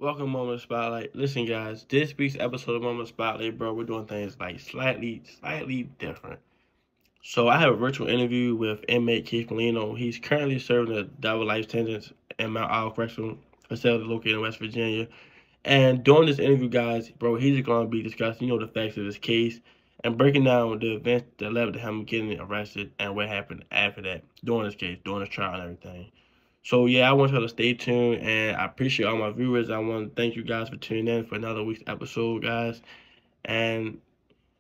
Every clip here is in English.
Welcome, Moment Spotlight. Listen, guys, this week's episode of Moment Spotlight, bro, we're doing things like slightly different. So I have a virtual interview with inmate Keith Molineaux. He's currently serving a double life sentence in Mount Olive Correctional Facility located in West Virginia. And during this interview, guys, bro, he's going to be discussing, the facts of his case and breaking down the events that led to him getting arrested and what happened after that, during his case, during his trial and everything. So, yeah, I want y'all to stay tuned, and I appreciate all my viewers. I want to thank you guys for tuning in for another week's episode, guys, and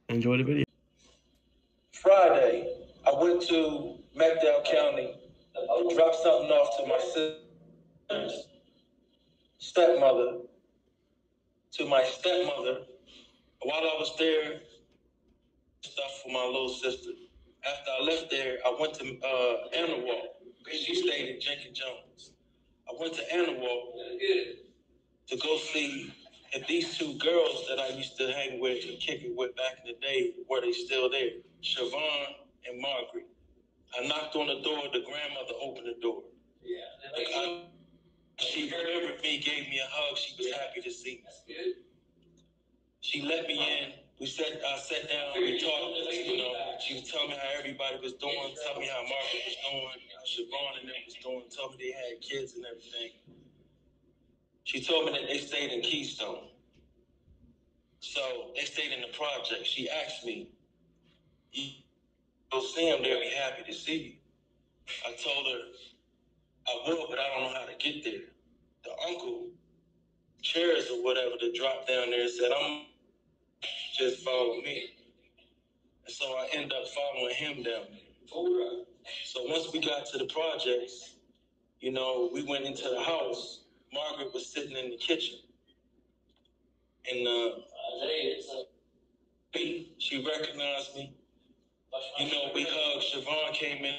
enjoy the video. Friday, I went to McDowell County, dropped something off to my sister's stepmother. While I was there, stuff for my little sister. After I left there, I went to Anawalk. She stayed in Jenkins Jones. I went to Anawalk to go see if these two girls that I used to hang with and kick it with back in the day, were they still there? Siobhan and Margaret. I knocked on the door. The grandmother opened the door. She remembered me, gave me a hug. She was happy to see me. She let me in. I sat down, we talked, she was telling me how everybody was doing, telling me how Margaret was doing, how Siobhan and them was doing, told me they had kids and everything. She told me that they stayed in Keystone. So they stayed in the project. She asked me, you go see them, they'll be happy to see you. I told her I would, but I don't know how to get there. The uncle, chairs or whatever, that dropped down there and said, just follow me. And so I ended up following him down there. So once we got to the projects, we went into the house. Margaret was sitting in the kitchen. And she recognized me. We hugged. Siobhan came in,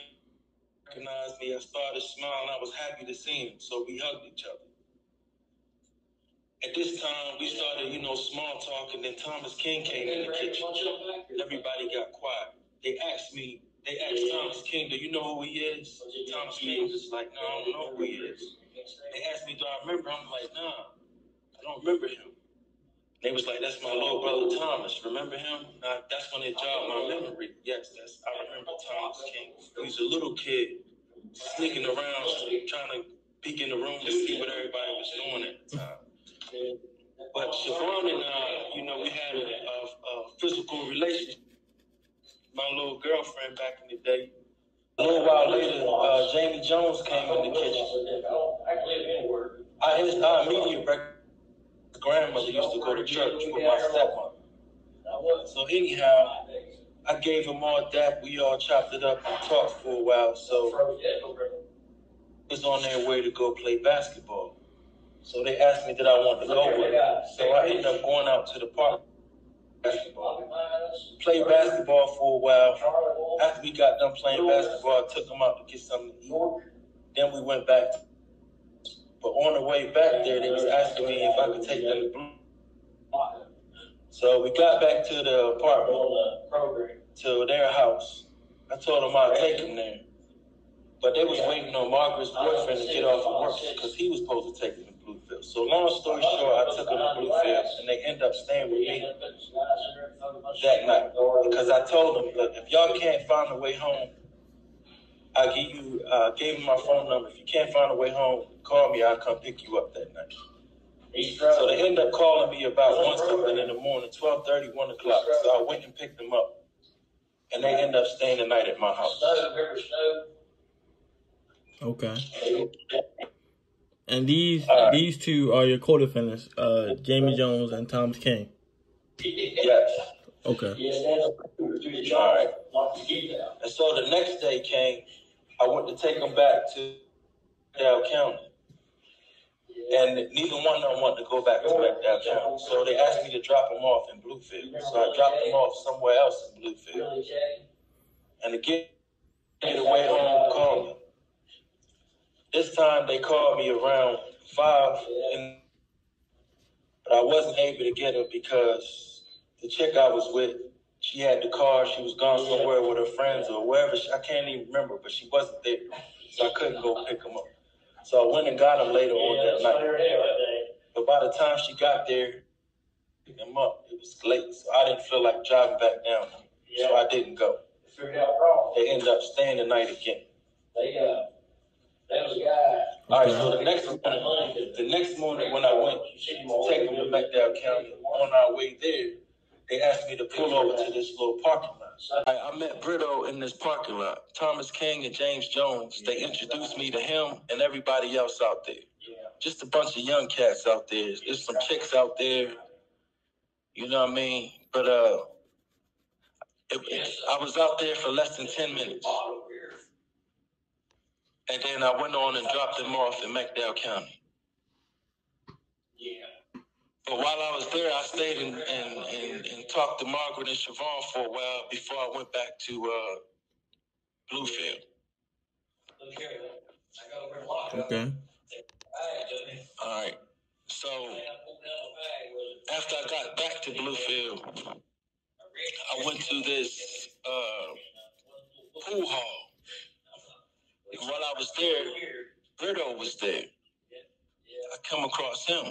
recognized me. I started smiling. I was happy to see him. So we hugged each other. At this time, we started, small talk, and then Thomas King came in the kitchen. Everybody got quiet. They asked Thomas King, do you know who he is? Thomas King was like, no, I don't know who he is. They asked me, do I remember him? I'm like, nah, I don't remember him. They was like, that's my little brother Thomas. Remember him? That's when it jogged my memory. Yes, I remember Thomas King. He was a little kid, sneaking around, trying to peek in the room to see what everybody was doing at the time. But Siobhan and I, we had a physical relationship. My little girlfriend back in the day. A little while later, Jamie Jones came in the kitchen. I immediately recognized his grandmother used to go to church with my stepmother. So anyhow, I gave him all that. We all chopped it up and talked for a while. So he was on their way to go play basketball. So they asked me did I want to go with them. So I ended up going out to the park. Played basketball for a while. After we got done playing basketball, I took them out to get something to eat. Then we went back. But on the way back there, they was asking me if I could take them to Blue. So we got back to the apartment, to their house. I told them I'd take them there. But they was waiting on Margaret's boyfriend to get off of work because he was supposed to take them to Bluefield. So long story short, I took them to Bluefield, and they ended up staying with me that night. Because I told them, look, if y'all can't find a way home, I gave them my phone number. If you can't find a way home, call me. I'll come pick you up that night. So they ended up calling me about 1 something in the morning, 12:30, 1 o'clock. So I went and picked them up, and they ended up staying the night at my house. Okay. And these two are your co-defendants, Jamie Jones and Thomas King. Yes. Okay. All right. And so the next day came, I went to take them back to McDowell County. And neither one of them wanted to go back to McDowell County. So they asked me to drop them off in Bluefield. So I dropped them off somewhere else in Bluefield. And to get away home, called me. This time they called me around 5, but I wasn't able to get her because the chick I was with, she had the car. She was gone somewhere with her friends or wherever. I can't even remember, but she wasn't there. So I couldn't go pick them up. So I went and got them later on that night. But by the time she got there, pick him up, it was late, so I didn't feel like driving back down. So I didn't go. They ended up staying the night again. All right, so the next morning when I went to take them to McDowell County, on our way there, they asked me to pull over to this little parking lot. I met Brito in this parking lot. Thomas King and James Jones, they introduced me to him and everybody else out there. Just a bunch of young cats out there. There's some chicks out there. You know what I mean? But I was out there for less than 10 minutes. And then I went on and dropped them off in McDowell County. But while I was there, I stayed and talked to Margaret and Siobhan for a while before I went back to Bluefield. Okay. All right. So after I got back to Bluefield, I went to this pool hall. And while I was there, Brito was there. I come across him.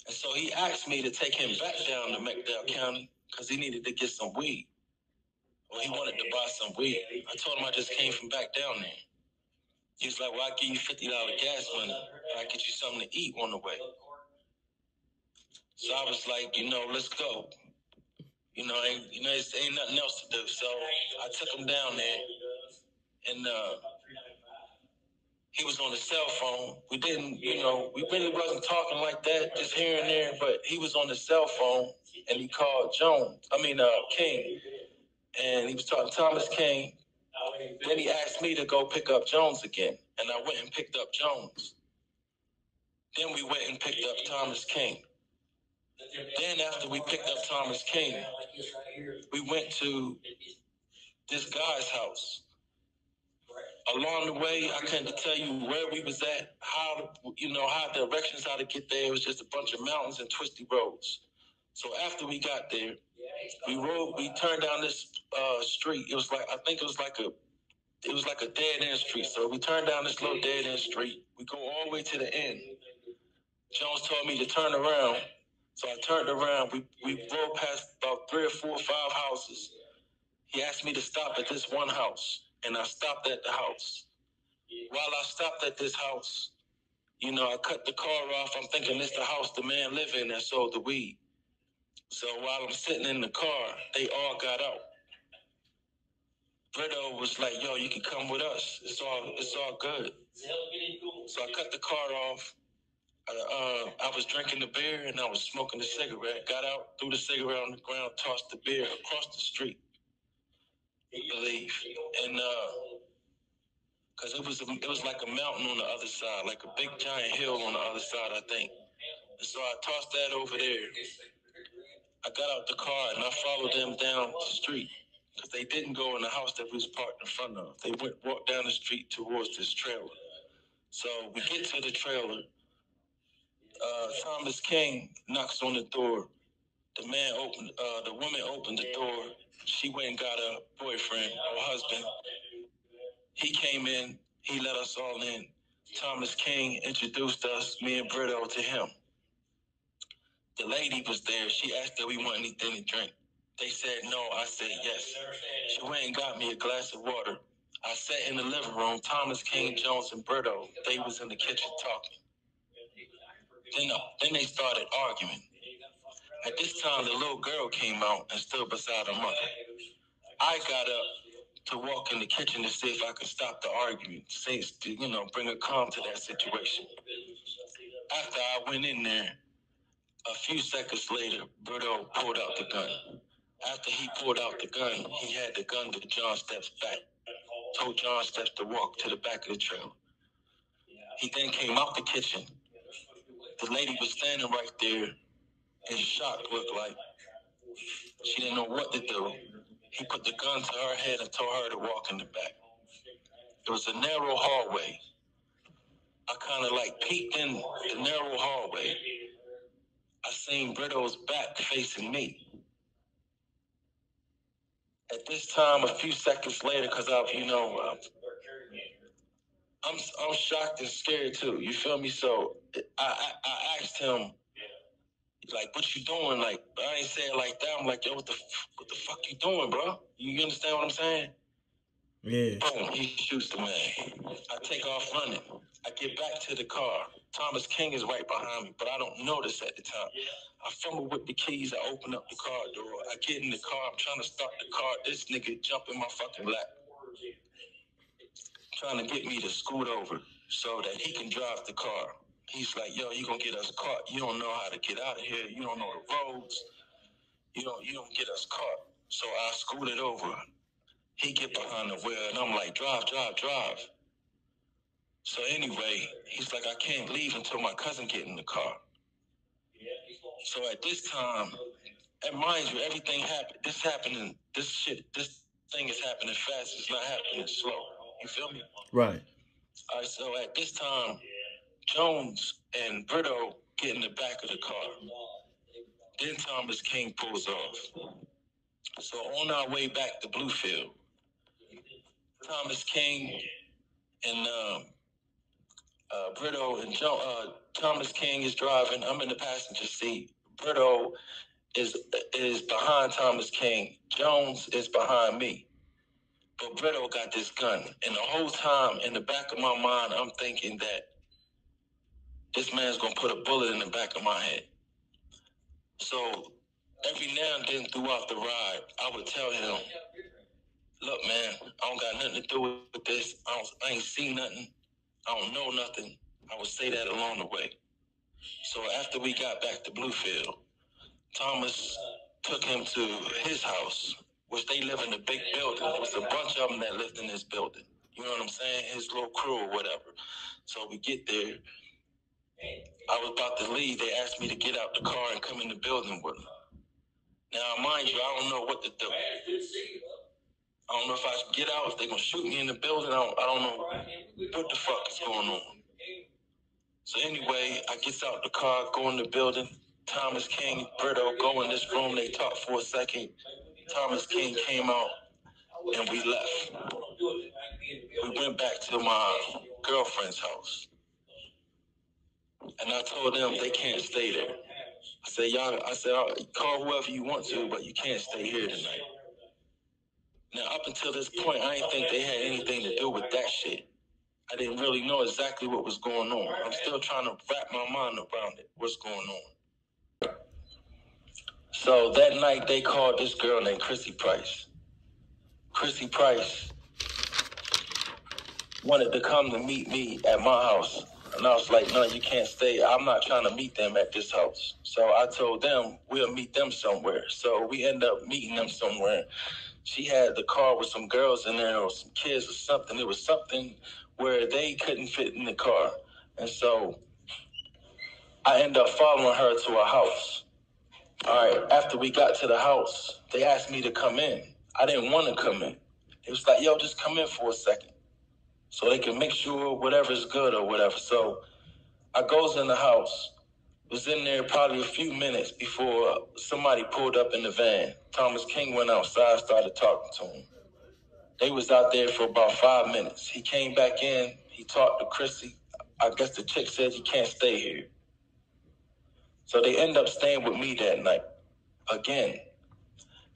And so he asked me to take him back down to McDowell County because he needed to get some weed. Well, he wanted to buy some weed. I told him I just came from back down there. He was like, well, I'll give you $50 gas money. I'll get you something to eat on the way. So I was like, let's go. Ain't nothing else to do. So I took him down there, and he was on the cell phone. We didn't, we really wasn't talking like that, just here and there, but he was on the cell phone, and he called King, and he was talking to Thomas King. Then he asked me to go pick up Jones again, and I went and picked up Jones. Then we went and picked up Thomas King. Then after we picked up Thomas King, we went to this guy's house. Along the way, I couldn't tell you where we was at, how directions, how to get there. It was just a bunch of mountains and twisty roads. So after we got there, we turned down this street. It was like a dead end street. So we turned down this little dead end street. We go all the way to the end. Jones told me to turn around. So I turned around. We drove past about 3 or 4 or 5 houses. He asked me to stop at this one house, and I stopped at the house. While I stopped at this house, I cut the car off. I'm thinking this the house the man lived in that sold the weed. So while I'm sitting in the car, they all got out. Brito was like, yo, you can come with us. It's all good. So I cut the car off. I was drinking the beer and I was smoking the cigarette. Got out, threw the cigarette on the ground, tossed the beer across the street. I believe, and because it was like a mountain on the other side, like a big giant hill on the other side, I think. And so I tossed that over there. I got out the car and I followed them down the street because they didn't go in the house that we was parked in front of. They walked down the street towards this trailer. So we get to the trailer. Thomas King knocks on the door. The woman opened the door. She went and got her boyfriend, her husband. He came in. He let us all in. Thomas King introduced us, me and Brito, to him. The lady was there. She asked if we want anything to drink. They said no. I said yes. She went and got me a glass of water. I sat in the living room. Thomas King, Jones, and Brito, they was in the kitchen talking. Then they started arguing. At this time, the little girl came out and stood beside her mother. I got up to walk in the kitchen to see if I could stop the argument, bring a calm to that situation. After I went in there, a few seconds later, Brito pulled out the gun. After he pulled out the gun, he had the gun to John Steps' back, told John Steps to walk to the back of the trailer. He then came out the kitchen. The lady was standing right there in shock, looked like she didn't know what to do. He put the gun to her head and told her to walk in the back. It was a narrow hallway. I kind of peeked in the narrow hallway. I seen Brito's back facing me. At this time, a few seconds later, because I'm shocked and scared too. You feel me? So I asked him, Like, what you doing? Like, I ain't saying like that. I'm like, yo, what the fuck you doing, bro? You understand what I'm saying? Yeah. Boom, he shoots the man. I take off running. I get back to the car. Thomas King is right behind me, but I don't notice at the time. I fumble with the keys. I open up the car door. I get in the car. I'm trying to start the car. This nigga jump in my fucking lap, trying to get me to scoot over so that he can drive the car. He's like, yo, you gonna get us caught. You don't know how to get out of here. You don't know the roads. You don't get us caught. So I scooted over. He get behind the wheel, and I'm like, drive, drive, drive. So anyway, he's like, I can't leave until my cousin get in the car. So at this time, and mind you, everything happened. This thing is happening fast. It's not happening slow. You feel me? Right. All right. So at this time, Jones and Brito get in the back of the car. Then Thomas King pulls off. So on our way back to Bluefield, Thomas King and Brito and Thomas King is driving. I'm in the passenger seat. Brito is behind Thomas King. Jones is behind me. But Brito got this gun. And the whole time in the back of my mind, I'm thinking that this man's going to put a bullet in the back of my head. So every now and then throughout the ride, I would tell him, look, man, I don't got nothing to do with this. I ain't seen nothing. I don't know nothing. I would say that along the way. So after we got back to Bluefield, Thomas took him to his house, which they live in a big building. There was a bunch of them that lived in this building. You know what I'm saying? His little crew or whatever. So we get there. I was about to leave. They asked me to get out the car and come in the building with them. Now, mind you, I don't know what to do. I don't know if I should get out, if they're going to shoot me in the building. I don't know what the fuck is going on. So anyway, I get out the car, go in the building. Thomas King, Brito go in this room. They talk for a second. Thomas King came out, and we left. We went back to my girlfriend's house. And I told them they can't stay there. I said, call whoever you want to, but you can't stay here tonight. Now, up until this point, I didn't think they had anything to do with that shit. I didn't really know exactly what was going on. I'm still trying to wrap my mind around it, what's going on. So that night, they called this girl named Chrissy Price. Chrissy Price wanted to come to meet me at my house. And I was like, no, you can't stay. I'm not trying to meet them at this house. So I told them we'll meet them somewhere. So we ended up meeting them somewhere. She had the car with some girls in there or some kids or something. It was something where they couldn't fit in the car. And so I ended up following her to a house. All right, after we got to the house, they asked me to come in. I didn't want to come in. It was like, yo, just come in for a second so they can make sure whatever's good or whatever. So I goes in the house, was in there probably a few minutes before somebody pulled up in the van. Thomas King went outside, started talking to him. They was out there for about 5 minutes. He came back in, he talked to Chrissy. I guess the chick said, you can't stay here. So they end up staying with me that night again.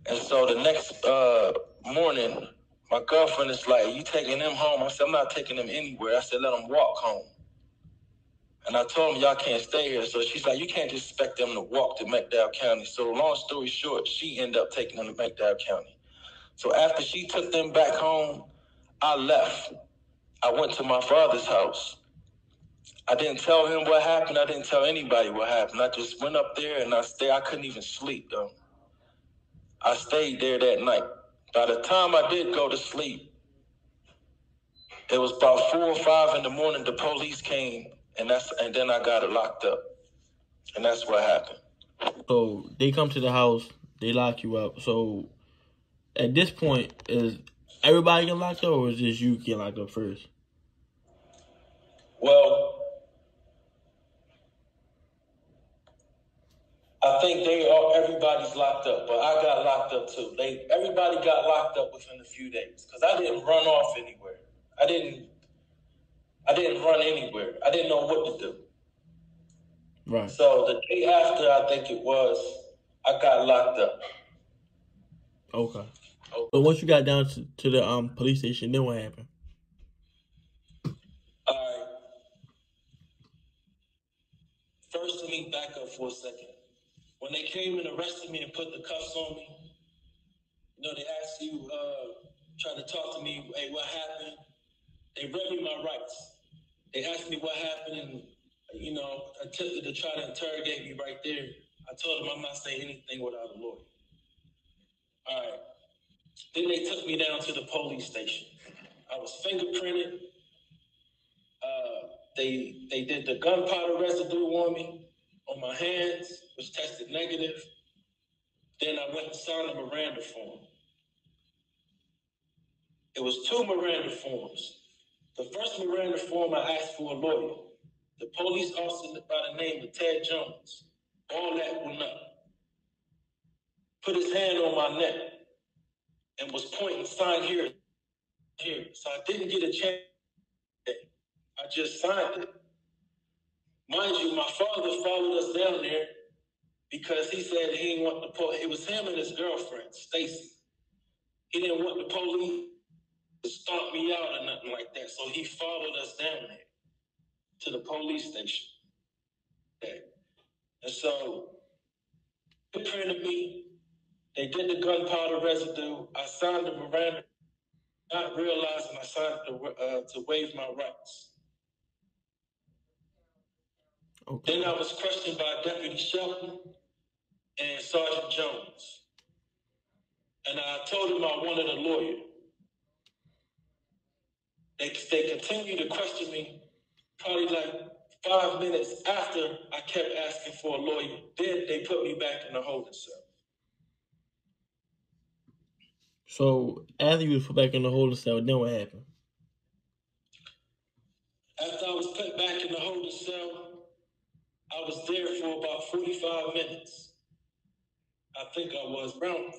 And so the next morning, my girlfriend is like, you taking them home? I said, I'm not taking them anywhere. I said, let them walk home. And I told them, y'all can't stay here. So she's like, you can't just expect them to walk to McDowell County. So long story short, she ended up taking them to McDowell County. So after she took them back home, I left. I went to my father's house. I didn't tell him what happened. I didn't tell anybody what happened. I just went up there and I stayed. I couldn't even sleep, though. I stayed there that night. By the time I did go to sleep, it was about 4 or 5 in the morning. The police came, and then I got it locked up. And that's what happened. So they come to the house, they lock you up. So at this point, is everybody getting locked up, or is just you getting locked up first? Well, I think everybody's locked up, but I got locked up too. Everybody got locked up within a few days because I didn't run off anywhere. I didn't run anywhere. I didn't know what to do. Right. So the day after, I think it was, I got locked up. Okay. So once you got down to the police station, then what happened? All right. First, let me back up for a second. When they came and arrested me and put the cuffs on me, they asked you, tried to talk to me, hey, what happened? They read me my rights. They asked me what happened and, attempted to try to interrogate me right there. I told them I'm not saying anything without a lawyer. All right. Then they took me down to the police station. I was fingerprinted. They did the gunpowder residue on me, on my hands, which tested negative. Then I went and signed a Miranda form. It was 2 Miranda forms. The first Miranda form, I asked for a lawyer. The police officer by the name of Ted Jones, all that went up, put his hand on my neck and was pointing, sign here. So I didn't get a chance. I just signed it. Mind you, my father followed us down there because he said he didn't want the police. It was him and his girlfriend, Stacy. He didn't want the police to stomp me out or nothing like that. So he followed us down there to the police station. Okay. And so they printed me. They did the gunpowder residue. I signed the Miranda, not realizing I signed to waive my rights. Okay. Then I was questioned by Deputy Shelton and Sergeant Jones. And I told them I wanted a lawyer. They continued to question me probably like 5 minutes after I kept asking for a lawyer. Then they put me back in the holding cell. So after you was put back in the holding cell, then what happened? After I was put back in the holding cell, I was there for about 45 minutes. I think I was around,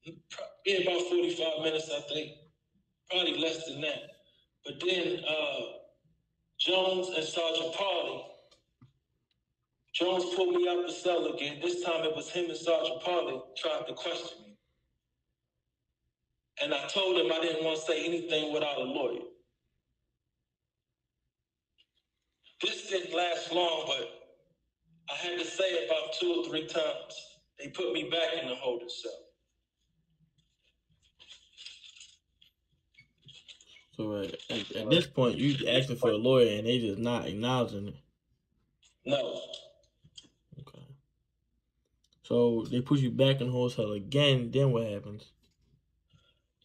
about 45 minutes, I think. Probably less than that. But then Jones and Sergeant Parley, Jones pulled me out the cell again. This time it was him and Sergeant Parley trying to question me. And I told him I didn't want to say anything without a lawyer. This didn't last long, but I had to say it about 2 or 3 times. They put me back in the holding cell. So at this point, you asking for a lawyer and they just not acknowledging it. No. Okay. So they put you back in the holding cell again. Then what happens?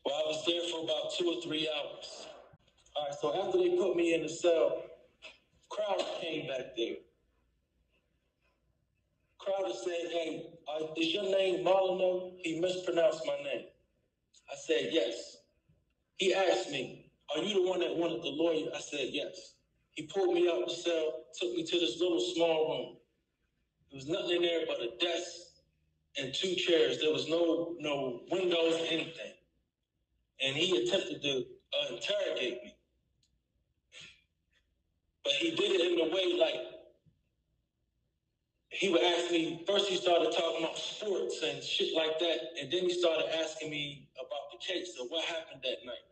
Well, I was there for about 2 or 3 hours. All right, so after they put me in the cell, Crowder came back there. Crowder said, hey, is your name Molineaux? He mispronounced my name. I said, yes. He asked me, are you the one that wanted the lawyer? I said, yes. He pulled me out the cell, took me to this little small room. There was nothing in there but a desk and 2 chairs. There was no windows or anything. And he attempted to interrogate me. But he did it in a way like, he would ask me, first he started talking about sports and shit like that, and then he started asking me about the case of what happened that night.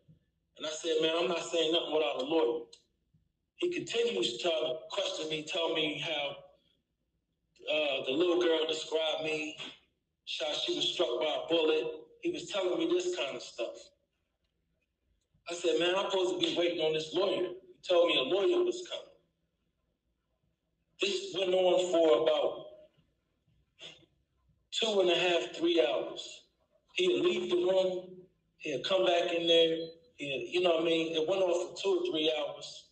And I said, man, I'm not saying nothing without a lawyer. He continues to try to question me, tell me how the little girl described me, how she was struck by a bullet. He was telling me this kind of stuff. I said, man, I'm supposed to be waiting on this lawyer. He told me a lawyer was coming. This went on for about 2.5, 3 hours. He'd leave the room, he'd come back in there, it went on for 2 or 3 hours.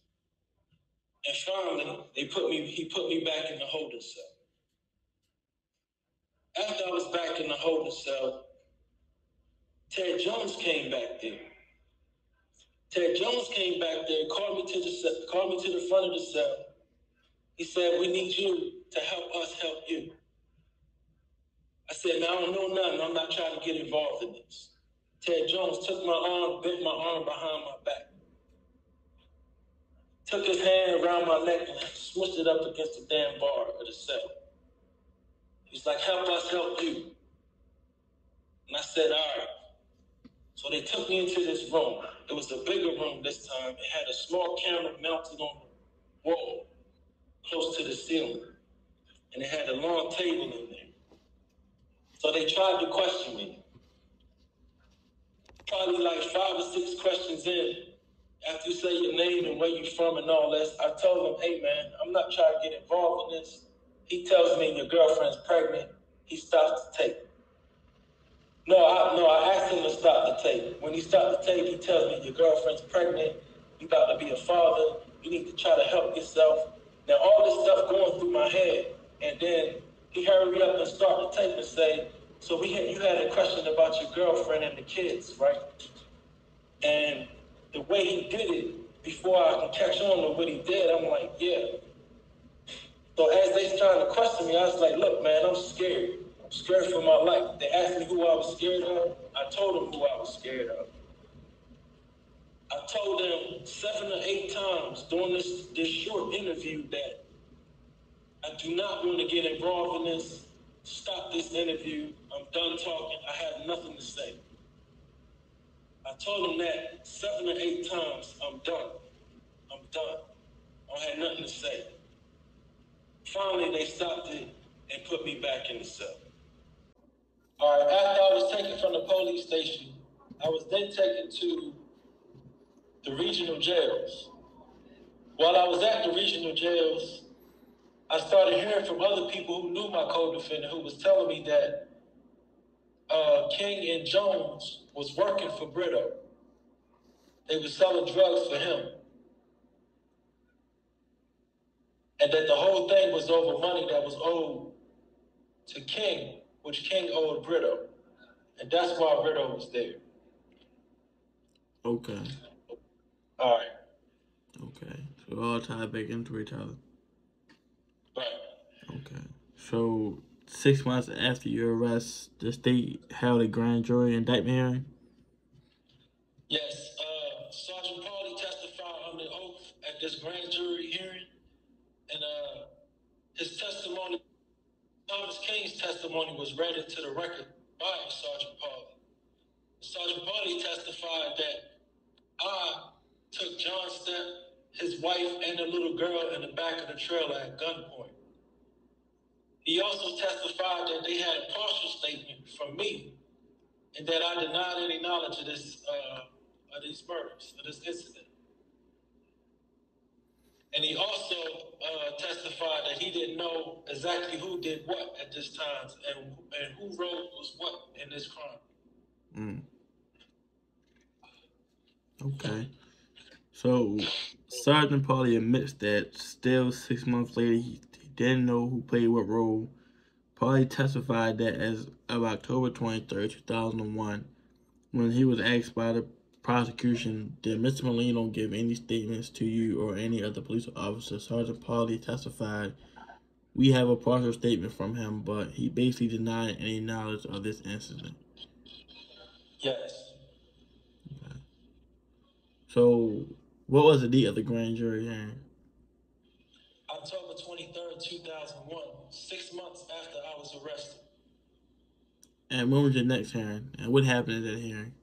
And finally, he put me back in the holding cell. After I was back in the holding cell, Ted Jones came back there. Ted Jones came back there, called me to the front of the cell. He said, we need you to help us help you. I said, man, I don't know nothing. I'm not trying to get involved in this. Ted Jones took my arm, bent my arm behind my back. took his hand around my neck and smushed it up against the damn bar of the cell. He's like, help us help you. And I said, all right. So they took me into this room. It was a bigger room this time. It had a small camera mounted on the wall, close to the ceiling. And it had a long table in there. So they tried to question me. Probably like 5 or 6 questions in. After you say your name and where you from and all this, I told him, hey man, I'm not trying to get involved in this. He tells me your girlfriend's pregnant. He stops the tape. No, I asked him to stop the tape. When he stopped the tape, he tells me your girlfriend's pregnant. You got to be a father. You need to try to help yourself. Now all this stuff going through my head, and then he hurry up and start the tape and say, so you had a question about your girlfriend and the kids, right? And the way he did it, before I can catch on to what he did, I'm like, yeah. So as they trying to question me, I was like, look, man, I'm scared. I'm scared for my life. They asked me who I was scared of. I told them who I was scared of. I told them 7 or 8 times during this short interview that I do not want to get involved in this. Stop this interview. I'm done talking. I have nothing to say. I told them that 7 or 8 times. I'm done. I'm done. I don't have nothing to say. Finally, they stopped it and put me back in the cell. All right, after I was taken from the police station, I was then taken to the regional jails. While I was at the regional jails, I started hearing from other people who knew my co-defendant who was telling me that King and Jones was working for Brito. They were selling drugs for him. And that the whole thing was over money that was owed to King, which King owed Brito. And that's why Brito was there. Okay. All right. Okay. So it all tied back into each other. Right. Okay. So 6 months after your arrest, the state held a grand jury indictment hearing? Yes. Sergeant Pauly testified under oath at this grand jury hearing. And his testimony, Thomas King's testimony, was read into the record by Sergeant Pauly. Sergeant Pauly testified that I took John Stepp, his wife, and the little girl in the back of the trailer at gunpoint. He also testified that they had a partial statement from me and that I denied any knowledge of this, of these murders, of this incident. And he also testified that he didn't know exactly who did what at this time and who wrote was what in this crime. Okay. So Sergeant Pauly admits that still 6 months later he didn't know who played what role. Pauly testified that as of October 23rd, 2001, when he was asked by the prosecution, did Mr. Molineaux give any statements to you or any other police officer? Sergeant Pauly testified, we have a partial statement from him, but he basically denied any knowledge of this incident. Yes. Okay. So, what was the date of the grand jury hearing? October 23rd, 2001, 6 months after I was arrested. And when was your next hearing? And what happened at that hearing?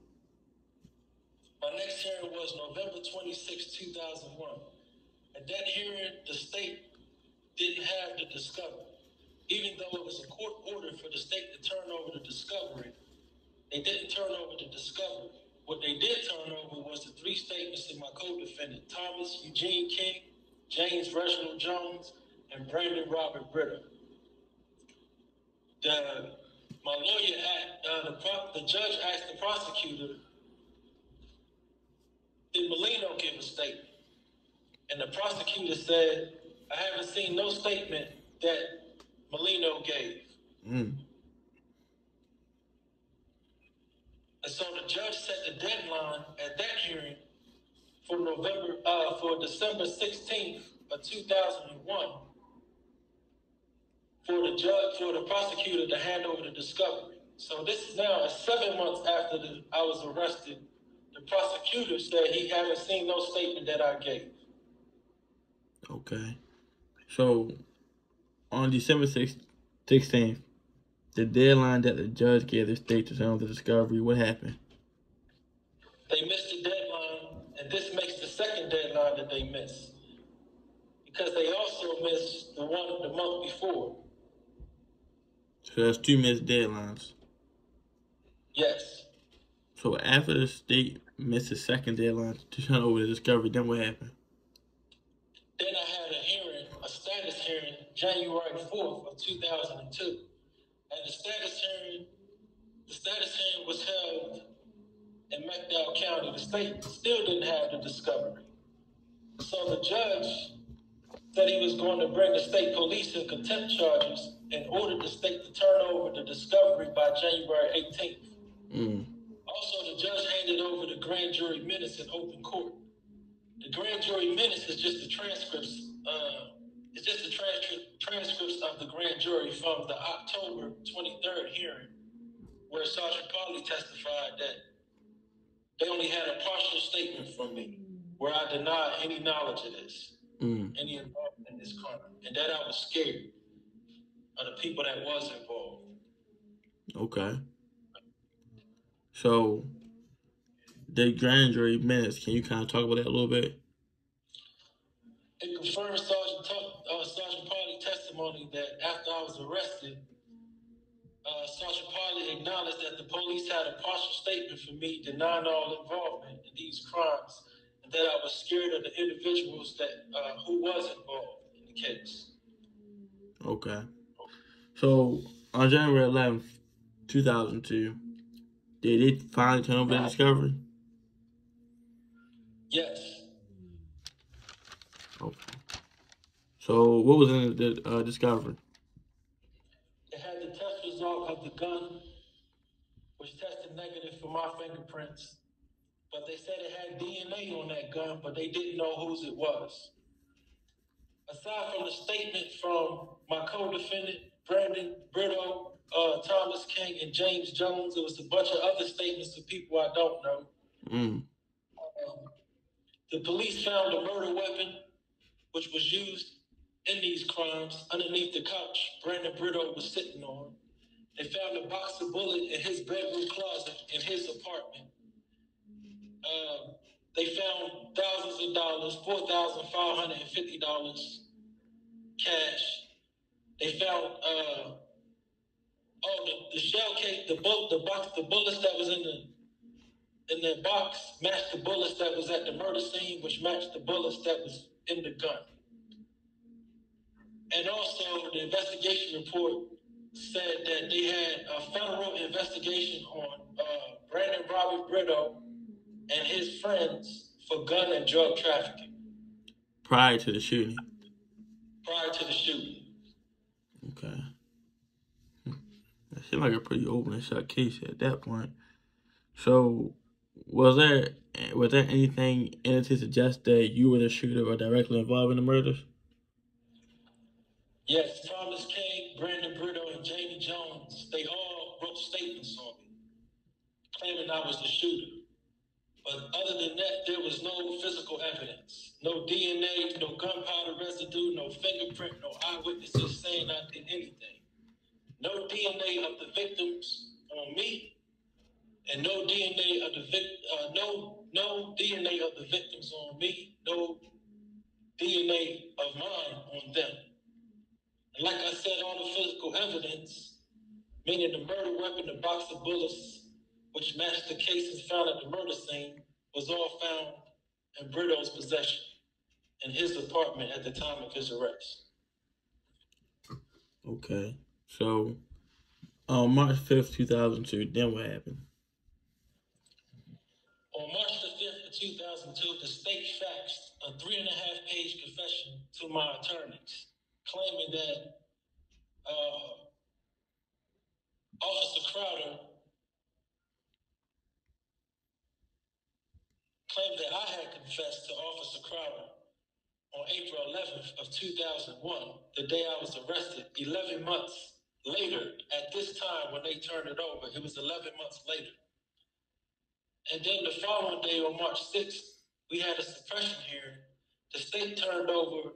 My next hearing was November 26, 2001. At that hearing, the state didn't have the discovery. Even though it was a court order for the state to turn over the discovery, they didn't turn over the discovery. What they did turn over was the 3 statements of my co-defendant, Thomas Eugene King, James Reginald Jones, and Brandon Robert Britta. My lawyer, the judge asked the prosecutor, did Molineaux give a statement? And the prosecutor said, I haven't seen no statement that Molineaux gave. And so the judge set the deadline at that hearing for December 16th of 2001 for the prosecutor to hand over the discovery. So this is now 7 months after I was arrested. The prosecutor said he hadn't seen no statement that I gave. Okay. So on December 16th, the deadline that the judge gave the state to send the discovery, what happened? They missed the deadline, and this makes the second deadline that they missed because they also missed the one the month before. So that's two missed deadlines. Yes. So after the state missed the second deadline to turn over the discovery, then what happened? Then I had a hearing, a status hearing, January 4th of 2002. And the status hearing was held in McDowell County. The state still didn't have the discovery. So the judge said he was going to bring the state police in contempt charges and ordered the state to turn over the discovery by January 18th. Also, the judge handed over the grand jury minutes in open court. The grand jury minutes is just the transcripts. Transcripts of the grand jury from the October 23rd hearing, where Sergeant Pauly testified that they only had a partial statement from me, where I denied any knowledge of this, any involvement in this crime, and that I was scared of the people that was involved. Okay. So the grand jury minutes, can you kind of talk about that a little bit? It confirms Sergeant Pauly's testimony that after I was arrested, Sergeant Pauly acknowledged that the police had a partial statement for me denying all involvement in these crimes, and that I was scared of the individuals that who was involved in the case. Okay. So on January 11th, 2002, did it finally turn over the discovery? Yes. Okay. So what was in the discovery? It had the test result of the gun, which tested negative for my fingerprints. But they said it had DNA on that gun, but they didn't know whose it was. Aside from the statement from my co-defendant, Brandon Brito, Thomas King, and James Jones, there was a bunch of other statements of people I don't know. The police found a murder weapon, which was used in these crimes, underneath the couch Brandon Brito was sitting on. They found a box of bullets in his bedroom closet in his apartment. They found thousands of dollars, $4,550 cash. They found the shell case, the bullets that was in the box matched the bullets that was at the murder scene, which matched the bullets that was in the gun. And also, the investigation report said that they had a federal investigation on Brandon Robbie Brito and his friends for gun and drug trafficking. Prior to the shooting? Prior to the shooting. Okay. That seemed like a pretty open and shut case at that point. So, was there anything in it to suggest that you were the shooter or directly involved in the murders? Yes, Thomas King, Brandon Brito, and Jamie Jones, they all wrote statements on me, claiming I was the shooter. But other than that, there was no physical evidence. No DNA, no gunpowder residue, no fingerprint, no eyewitnesses saying I did anything. No DNA of the victims on me, and no DNA of the DNA of the victims on me, no DNA of mine on them. And like I said, all the physical evidence, meaning the murder weapon, the box of bullets, which matched the cases found at the murder scene, was all found in Brito's possession in his apartment at the time of his arrest. Okay. So, on March 5th, 2002, then what happened? On March the 5th of 2002, the state faxed a 3.5-page confession to my attorneys, claiming that Officer Crowder claimed that I had confessed to Officer Crowder on April 11th of 2001, the day I was arrested, 11 months later. At this time, when they turned it over, it was 11 months later. And then the following day, on March 6th, we had a suppression hearing. The state turned over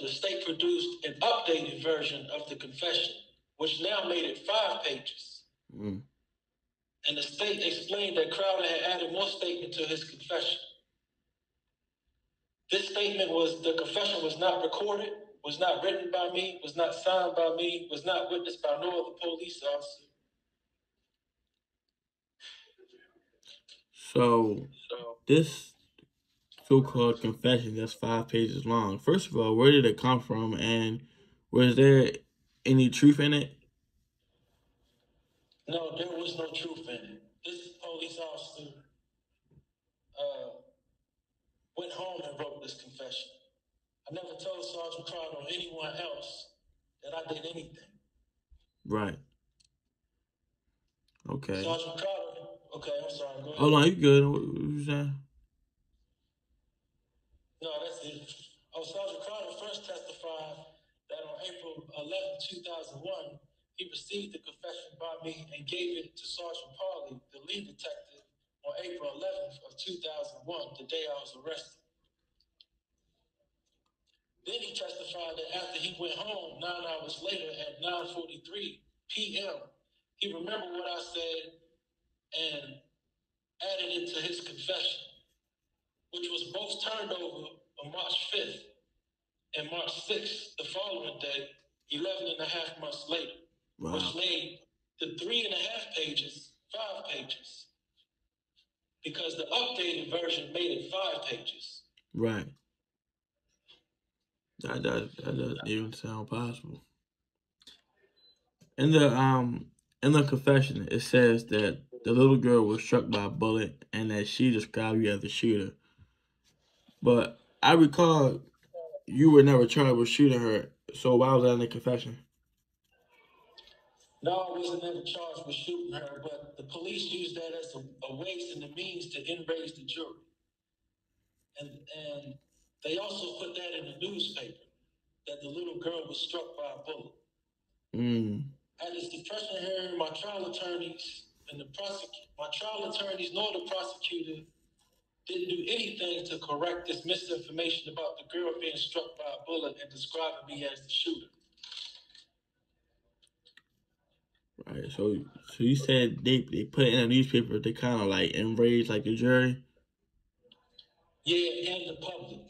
the state produced an updated version of the confession, which now made it 5 pages. Mm. And the state explained that Crowder had added more statement to his confession. This statement the confession was not recorded, was not written by me, was not signed by me, was not witnessed by no other police officer. So this so-called confession that's 5 pages long. First of all, where did it come from, and was there any truth in it? No, there was no truth in it. This police officer went home and wrote this confession. I never told Sergeant Crowder or anyone else that I did anything. Right. Okay. Sergeant Crowder. Okay, I'm sorry. Go ahead. Oh no, you good? What you saying? No, that's it. Sergeant Crowder first testified that on April 11, 2001, he received the confession by me and gave it to Sergeant Parley, the lead detective, on April 11th of 2001, the day I was arrested. Then he testified that after he went home 9 hours later at 9:43 p.m., he remembered what I said and added it to his confession, which was both turned over on March 5th and March 6th, the following day, 11 and a half months later, Wow. which made the 3.5 pages 5 pages, because the updated version made it 5 pages. Right. That doesn't even sound possible. In the confession, it says that the little girl was struck by a bullet and that she described you as the shooter. But I recall you were never charged with shooting her, so why was that in the confession? No, I wasn't ever charged with shooting her, but the police used that as a ways and a means to enrage the jury. And they also put that in the newspaper, that the little girl was struck by a bullet. At his suppression hearing, my trial attorneys nor the prosecutor didn't do anything to correct this misinformation about the girl being struck by a bullet and describing me as the shooter. Right. So you said they put it in a newspaper to kind of like enrage like the jury. Yeah, and the public.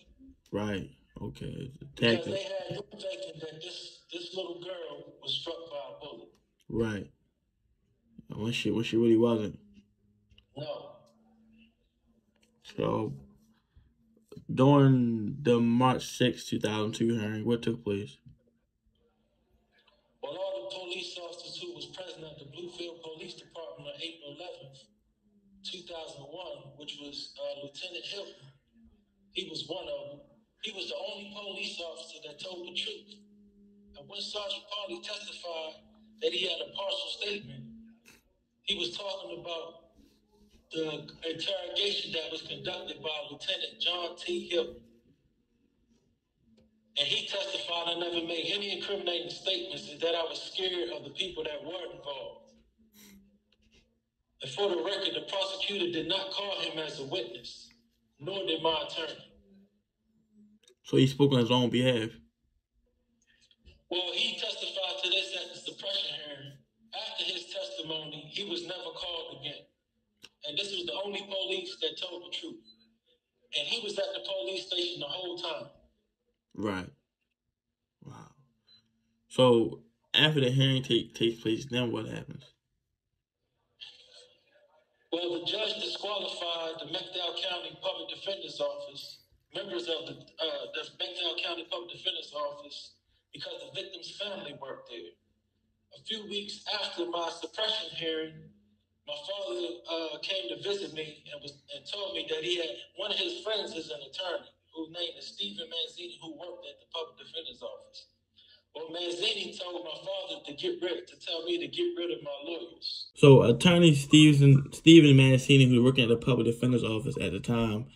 Right. Okay. Because they had him thinking that this little girl was struck by a bullet. Right. When she really wasn't. No. So during the March 6, 2002 hearing, what took place? Well, all the police officers who was present at the Bluefield Police Department on April 11th, 2001, which was Lieutenant Hilton, he was one of them. He was the only police officer that told the truth. And when Sergeant Parley testified that he had a partial statement, he was talking about the interrogation that was conducted by Lieutenant John T. Hilton. And he testified I never made any incriminating statements, and that I was scared of the people that were involved. And for the record, the prosecutor did not call him as a witness, nor did my attorney. So he spoke on his own behalf? Well, he testified to this at the suppression hearing. After his testimony, he was never called again. And this was the only police that told the truth. And he was at the police station the whole time. Right. Wow. So after the hearing takes place, then what happens? Well, the judge disqualified the McDowell County Public Defender's Office, members of the McDowell County Public Defender's Office, because the victim's family worked there. A few weeks after my suppression hearing, my father came to visit me and told me that he had one of his friends is an attorney whose name is Stephen Manzini, who worked at the Public Defender's Office. Well, Manzini told my father to tell me to get rid of my lawyers. So attorney Stephen Mancini, who was working at the Public Defender's Office at the time,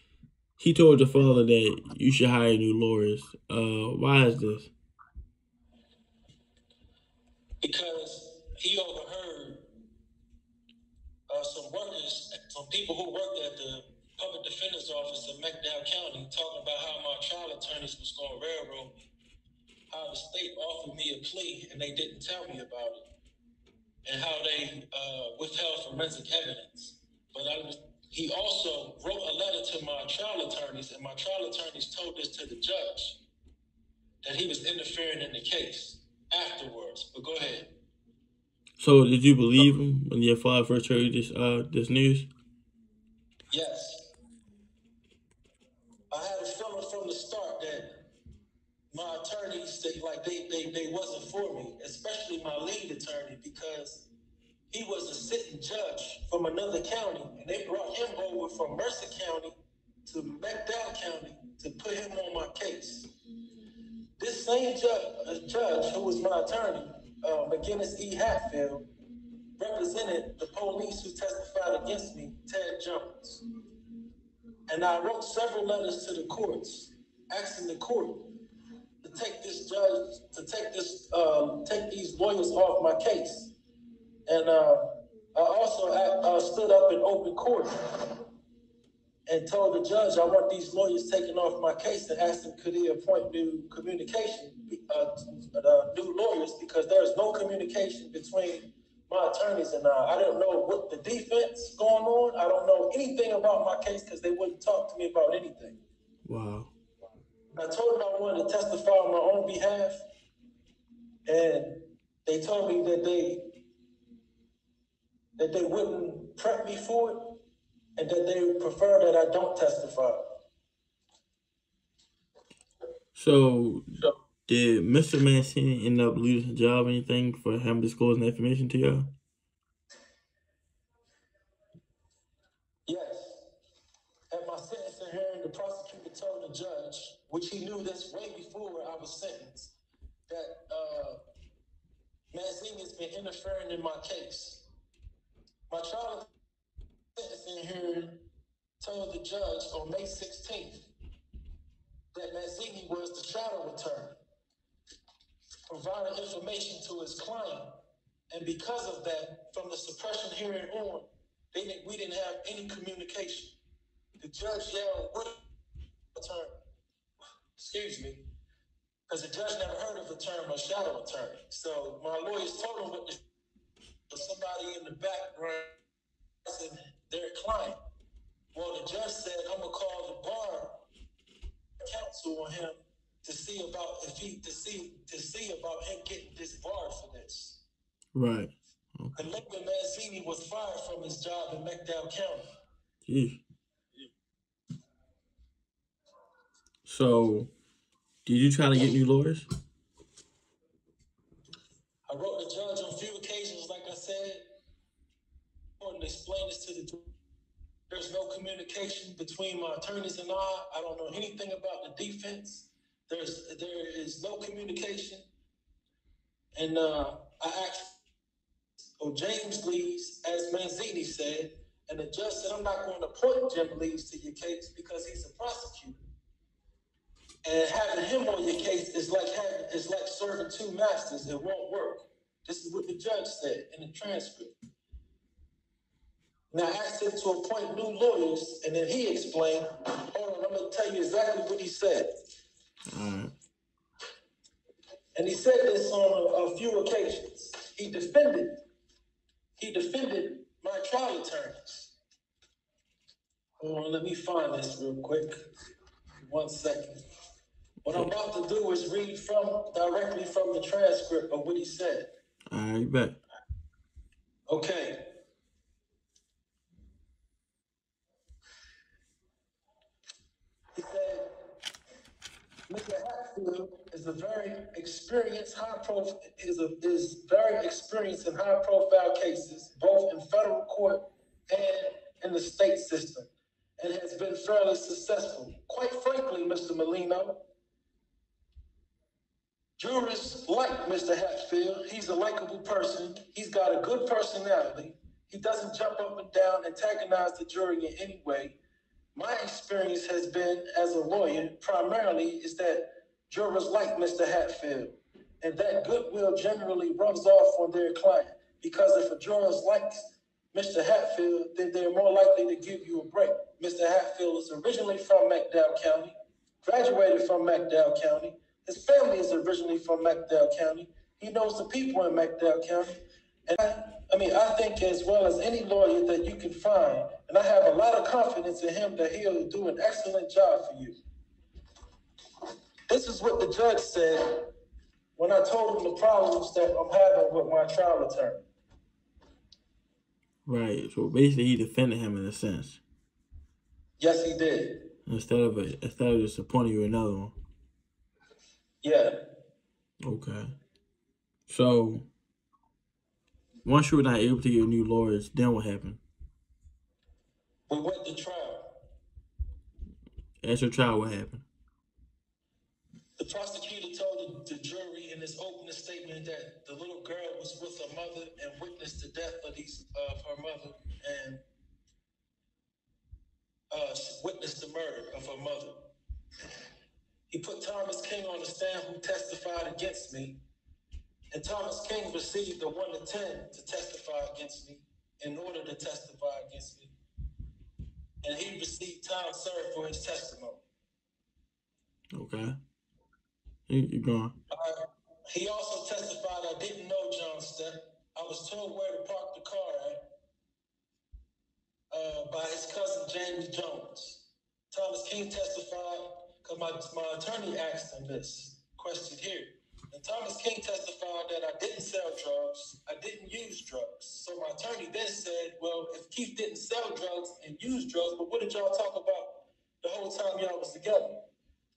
he told your father that you should hire new lawyers. Why is this? Because he overheard some people who worked at the Public Defender's Office in McDowell County talking about how my trial attorneys was going to railroad me. how the state offered me a plea and they didn't tell me about it, and how they withheld forensic evidence. But he also wrote a letter to my trial attorneys, and my trial attorneys told this to the judge, that he was interfering in the case afterwards. But go ahead. So, did you believe him when your father first heard this news? Yes. I had a feeling from the start that my attorneys, they wasn't for me, especially my lead attorney, because he was a sitting judge from another county, and they brought him over from Mercer County to McDowell County to put him on my case. This same judge who was my attorney, McGinnis E. Hatfield, represented the police who testified against me, Ted Jones. And I wrote several letters to the courts, asking the court to take this judge, to take these lawyers off my case. And I also stood up in open court and told the judge I want these lawyers taken off my case, and asked him could he appoint new lawyers, because there's no communication between my attorneys and I. I don't know what the defense going on. I don't know anything about my case because they wouldn't talk to me about anything. Wow. I told them I wanted to testify on my own behalf, and they told me that they wouldn't prep me for it, and that they would prefer that I don't testify. So, did Mr. Mancini end up losing his job or anything for him disclosing that information to y'all? Yes. At my sentencing hearing, the prosecutor told the judge, which he knew this way before I was sentenced, that Mancini has been interfering in my case. My trial sentencing hearing told the judge on May 16th that Mancini was the shadow attorney, providing information to his client. And because of that, from the suppression hearing on, we didn't have any communication. The judge yelled, "What attorney?" Excuse me. Because the judge never heard of the term a shadow attorney. So my lawyers told him what somebody in the background said their client. Well, the judge said, "I'm gonna call the bar counsel on him to see about about him getting disbarred for this." Right. Okay. And later, Mancini was fired from his job in McDowell County. Jeez. So, did you try to get new lawyers? I wrote the judge on a few occasions, like I said, and explained this to the judge. There's no communication between my attorneys and I. I don't know anything about the defense. There is no communication. And I asked James Lees, as Mancini said, and the judge said, "I'm not going to appoint Jim Lees to your case because he's a prosecutor. And having him on your case is like serving two masters. It won't work." This is what the judge said in the transcript. Now I asked him to appoint new lawyers, and then he explained, hold on, I'm going to tell you exactly what he said. And he said this on a few occasions. He defended my trial attorneys. Hold on, let me find this real quick. 1 second. What I'm about to do is read directly from the transcript of what he said. All right, bet. Okay. He said, "Mr. Hatfield is a very experienced, very experienced in high-profile cases, both in federal court and in the state system, and has been fairly successful. Quite frankly, Mr. Molineaux, jurors like Mr. Hatfield. He's a likable person. He's got a good personality. He doesn't jump up and down, antagonize the jury in any way. My experience has been, as a lawyer, primarily is that jurors like Mr. Hatfield, and that goodwill generally rubs off on their client, because if a juror likes Mr. Hatfield, then they're more likely to give you a break. Mr. Hatfield is originally from McDowell County, graduated from McDowell County. His family is originally from McDowell County. He knows the people in McDowell County. And I think as well as any lawyer that you can find, and I have a lot of confidence in him that he'll do an excellent job for you. This is what the judge said when I told him the problems that I'm having with my trial attorney. Right. So basically, he defended him in a sense. Yes, he did. Instead of just appointing you another one. Yeah. Okay. So once you were not able to get new lawyers, then what happened? We went to trial. At your trial, what happened? The prosecutor told the jury in his opening statement that the little girl was with her mother and witnessed the death of her mother and witnessed the murder of her mother. He put Thomas King on the stand, who testified against me, and Thomas King received a 1 to 10 to testify against me in order to testify against me, and he received time served for his testimony. Okay. You're going. He also testified I didn't know John Stepp. I was told where to park the car at by his cousin James Jones. Thomas King testified because my attorney asked him this question here. And Thomas King testified that I didn't sell drugs, I didn't use drugs. So my attorney then said, well, if Keith didn't sell drugs and use drugs, but what did y'all talk about the whole time y'all was together?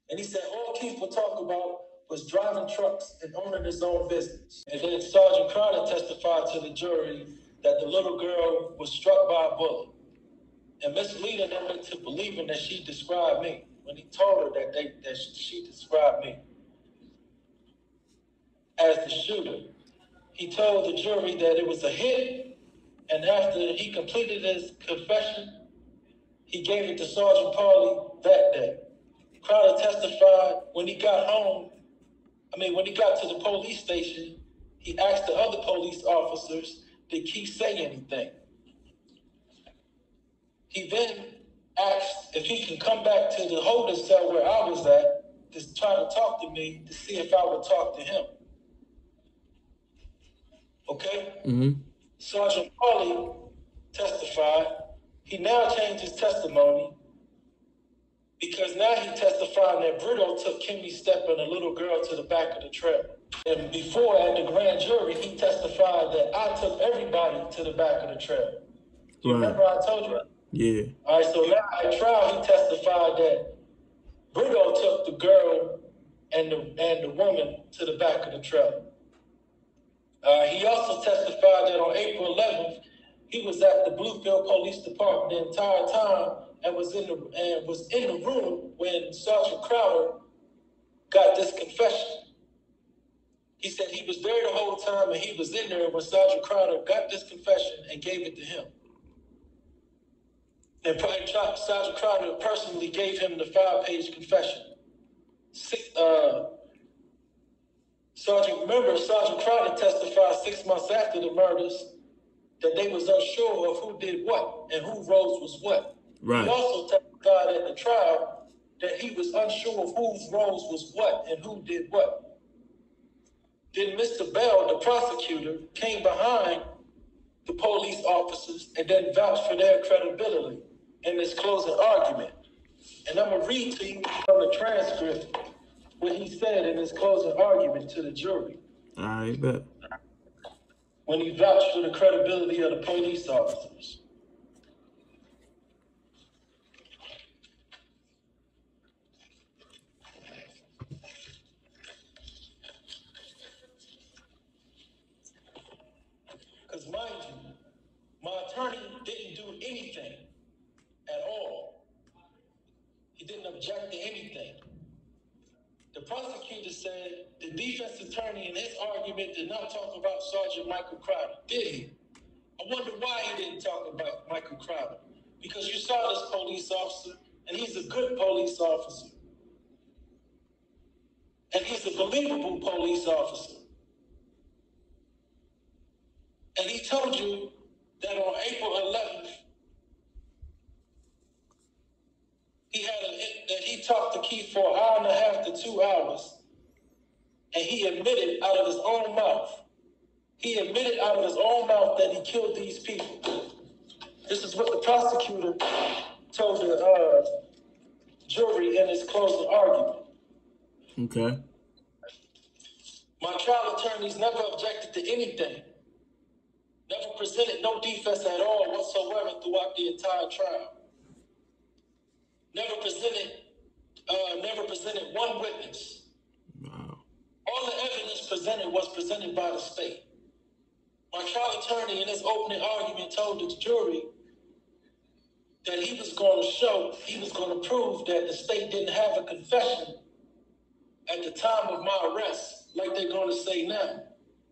And he said all Keith would talk about was driving trucks and owning his own business. And then Sergeant Crowder testified to the jury that the little girl was struck by a bullet and misleading them into believing that she described me when he told her that she described me as the shooter. He told the jury that it was a hit, and after he completed his confession, he gave it to Sergeant Parley that day. Crowder testified when he got to the police station, he asked the other police officers, did Keith say anything? He then asked if he can come back to the holding cell where I was at to try to talk to me to see if I would talk to him. Okay? Mm-hmm. Sergeant Parley testified. He now changed his testimony because now he testified that Brito took Kimmy Stepp and a little girl to the back of the trailer. And before, at the grand jury, he testified that I took everybody to the back of the trailer. Do you remember I told you? Yeah. All right, so now at trial, he testified that Brito took the girl and the woman to the back of the trailer. He also testified that on April 11th, he was at the Bluefield Police Department the entire time and was in the room when Sergeant Crowder got this confession. He said he was there the whole time and he was in there when Sergeant Crowder got this confession and gave it to him. And Sergeant Crowder personally gave him the 5-page confession. Sergeant Crowder testified 6 months after the murders that they was unsure of who did what and whose roles was what. Right. He also testified at the trial that he was unsure of whose roles was what and who did what. Then Mr. Bell, the prosecutor, came behind the police officers and then vouched for their credibility in this closing argument. And I'm going to read to you from the transcript what he said in his closing argument to the jury. All right, bet. When he vouched for the credibility of the police officers. Because mind you, my attorney didn't do anything at all. He didn't object to anything. The prosecutor said the defense attorney in his argument did not talk about Sergeant Michael Crowder, did he? I wonder why he didn't talk about Michael Crowder. Because you saw this police officer, and he's a good police officer. And he's a believable police officer. And he told you that on April 11th, he talked to Keith for 1.5 to 2 hours and he admitted out of his own mouth. He admitted out of his own mouth that he killed these people. This is what the prosecutor told the jury in his closing argument. Okay. My trial attorneys never objected to anything. Never presented no defense at all whatsoever throughout the entire trial. Never presented one witness. Wow. All the evidence presented was presented by the state. My trial attorney in his opening argument told the jury that he was going to prove that the state didn't have a confession at the time of my arrest, like they're going to say now,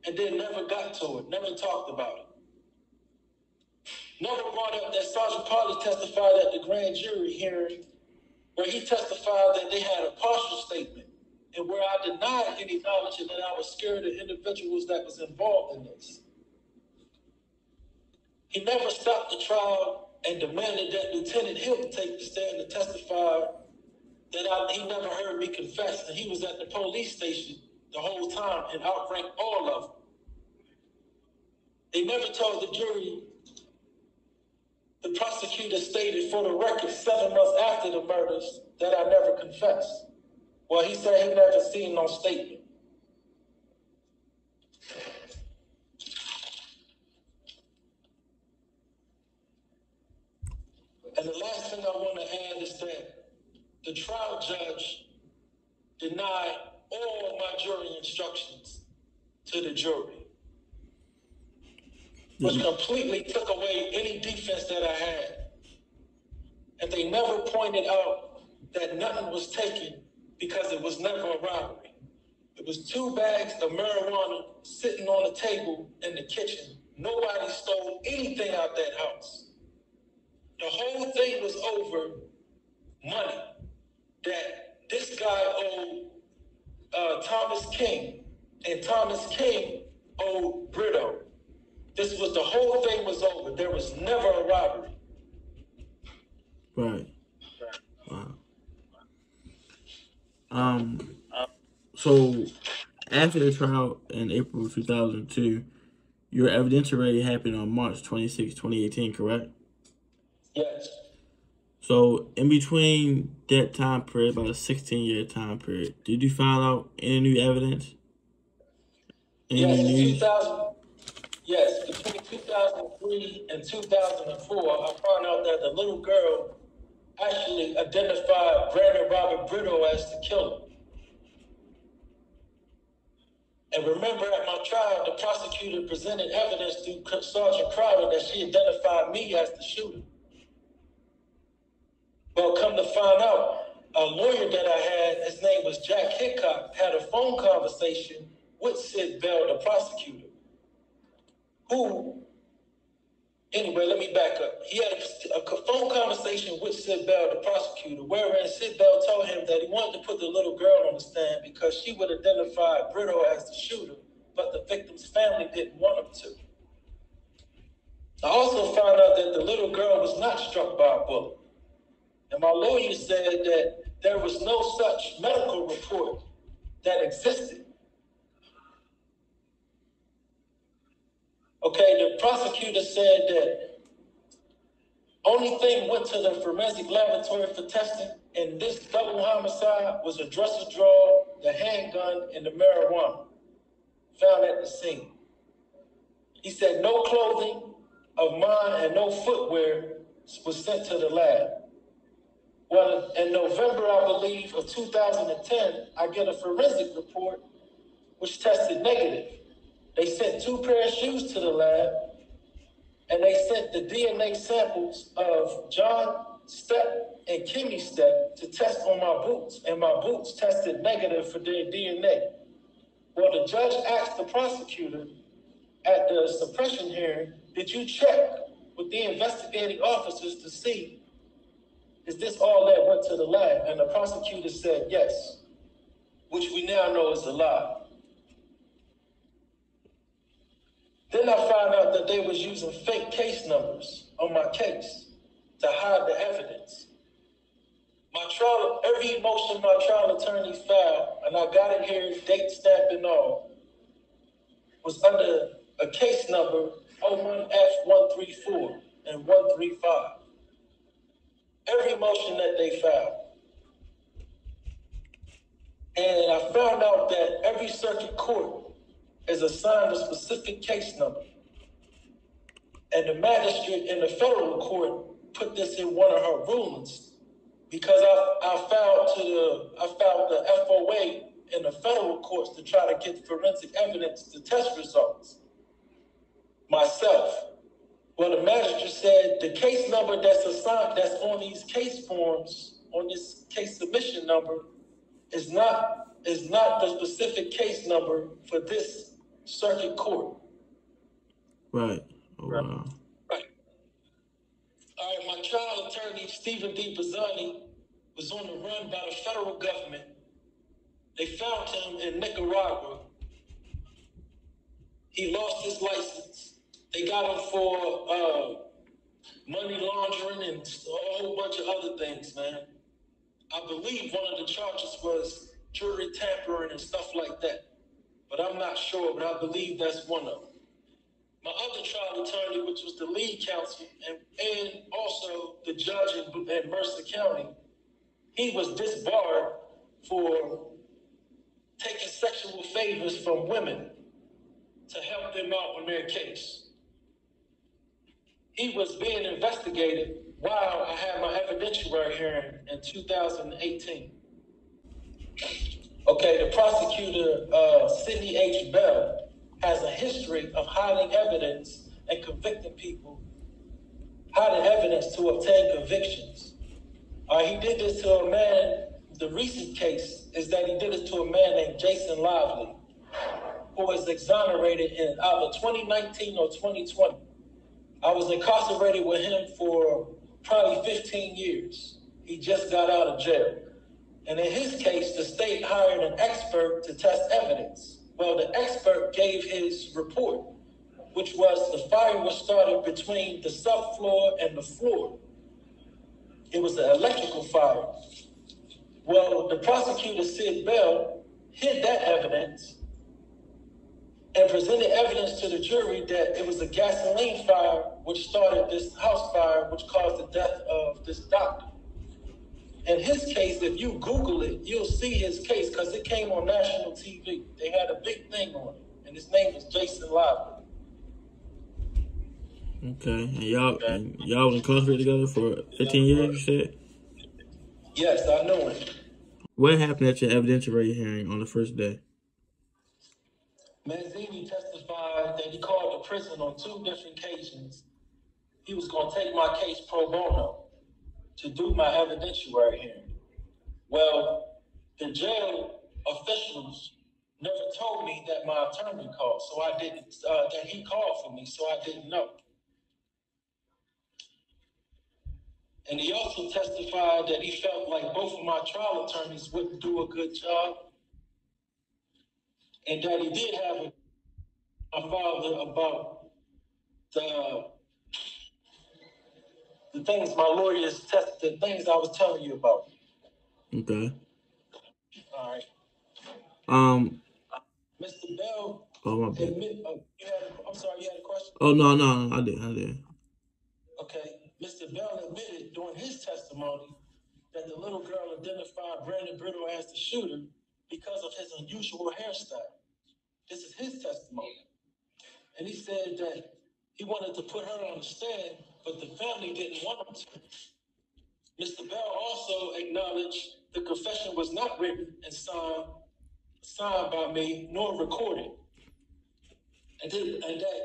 and then never got to it, never talked about it. Never brought up that Sergeant Parley testified at the grand jury hearing, where he testified that they had a partial statement, and where I denied any knowledge and that I was scared of individuals that was involved in this. He never stopped the trial and demanded that Lieutenant Hilton take the stand to testify that he never heard me confess, and he was at the police station the whole time and outranked all of them. They never told the jury. The prosecutor stated for the record 7 months after the murders that I never confessed. Well, he said he never seen no statement. And the last thing I want to add is that the trial judge denied all my jury instructions to the jury, which completely took away any defense that I had. And they never pointed out that nothing was taken because it was never a robbery. It was 2 bags of marijuana sitting on the table in the kitchen. Nobody stole anything out that house. The whole thing was over money that this guy owed Thomas King, and Thomas King owed Brito. The whole thing was over. There was never a robbery. Right. Wow. So after the trial in April 2002, your evidentiary happened on March 26, 2018, correct? Yes. So in between that time period, about a 16-year time period, did you find out any new evidence? Yes, between 2003 and 2004, I found out that the little girl actually identified Brandon Robert Brito as the killer. And remember, at my trial, the prosecutor presented evidence through Sergeant Crowder that she identified me as the shooter. Well, come to find out, a lawyer that I had, his name was Jack Hickok, had a phone conversation with Sid Bell, the prosecutor, anyway, let me back up. He had a phone conversation with Sid Bell, the prosecutor, wherein Sid Bell told him that he wanted to put the little girl on the stand because she would identify Brito as the shooter, but the victim's family didn't want him to. I also found out that the little girl was not struck by a bullet. And my lawyer said that there was no such medical report that existed. Okay, the prosecutor said that only thing went to the forensic laboratory for testing in this double homicide was a dresser drawer, the handgun, and the marijuana found at the scene. He said no clothing of mine and no footwear was sent to the lab. Well, in November, I believe, of 2010, I get a forensic report which tested negative. They sent 2 pair of shoes to the lab, and they sent the DNA samples of John Stepp and Kimmy Stepp to test on my boots, and my boots tested negative for their DNA. Well, the judge asked the prosecutor at the suppression hearing, did you check with the investigating officers to see, is this all that went to the lab? And the prosecutor said yes, which we now know is a lie. Then I found out that they was using fake case numbers on my case to hide the evidence. Every motion my trial attorney filed, and I got it here, date stamped and all, was under a case number 01F134 and 135. Every motion that they filed. And I found out that every circuit court is assigned a specific case number. And the magistrate in the federal court put this in one of her rulings because I filed the FOA in the federal courts to try to get forensic evidence to test results myself. Well, the magistrate said the case number that's assigned, that's on these case forms, on this case submission number, is not the specific case number for this circuit court. Right. Oh, wow. Right. All right, my trial attorney, Stephen D. Bazzani, was on the run by the federal government. They found him in Nicaragua. He lost his license. They got him for money laundering and a whole bunch of other things, man. I believe one of the charges was jury tampering and stuff like that. But I'm not sure, but I believe that's one of them. My other trial attorney, which was the lead counsel, and also the judge in Mercer County, he was disbarred for taking sexual favors from women to help them out on their case. He was being investigated while I had my evidentiary hearing in 2018. Okay, the prosecutor, Sidney H. Bell, has a history of hiding evidence and convicting people, hiding evidence to obtain convictions. He did this to a man. The recent case is that he did it to a man named Jason Lively, who was exonerated in either 2019 or 2020. I was incarcerated with him for probably 15 years. He just got out of jail. And in his case, the state hired an expert to test evidence. Well, the expert gave his report, which was the fire was started between the subfloor and the floor. It was an electrical fire. Well, the prosecutor, Sid Bell, hid that evidence and presented evidence to the jury that it was a gasoline fire which started this house fire, which caused the death of this doctor. In his case, if you Google it, you'll see his case because it came on national TV. They had a big thing on it, and his name is Jason Lively. Okay, and y'all was incarcerated together for 15 years, you said? Yes, I know him. What happened at your evidentiary hearing on the first day? Mazzini testified that he called the prison on 2 different occasions. He was going to take my case pro bono to do my evidentiary hearing. Well, the jail officials never told me that my attorney called, so I didn't, that he called for me, so I didn't know. And he also testified that he felt like both of my trial attorneys wouldn't do a good job, and that he did have my father about the things my lawyers tested, the things I was telling you about. Okay. All right. Mr. Bell. Oh, my bad. I'm sorry, you had a question? Oh, no, I did. Okay. Mr. Bell admitted during his testimony that the little girl identified Brandon Brittle as the shooter because of his unusual hairstyle. This is his testimony. And he said that he wanted to put her on the stand, but the family didn't want him to. Mr. Bell also acknowledged the confession was not written and signed by me, nor recorded. And that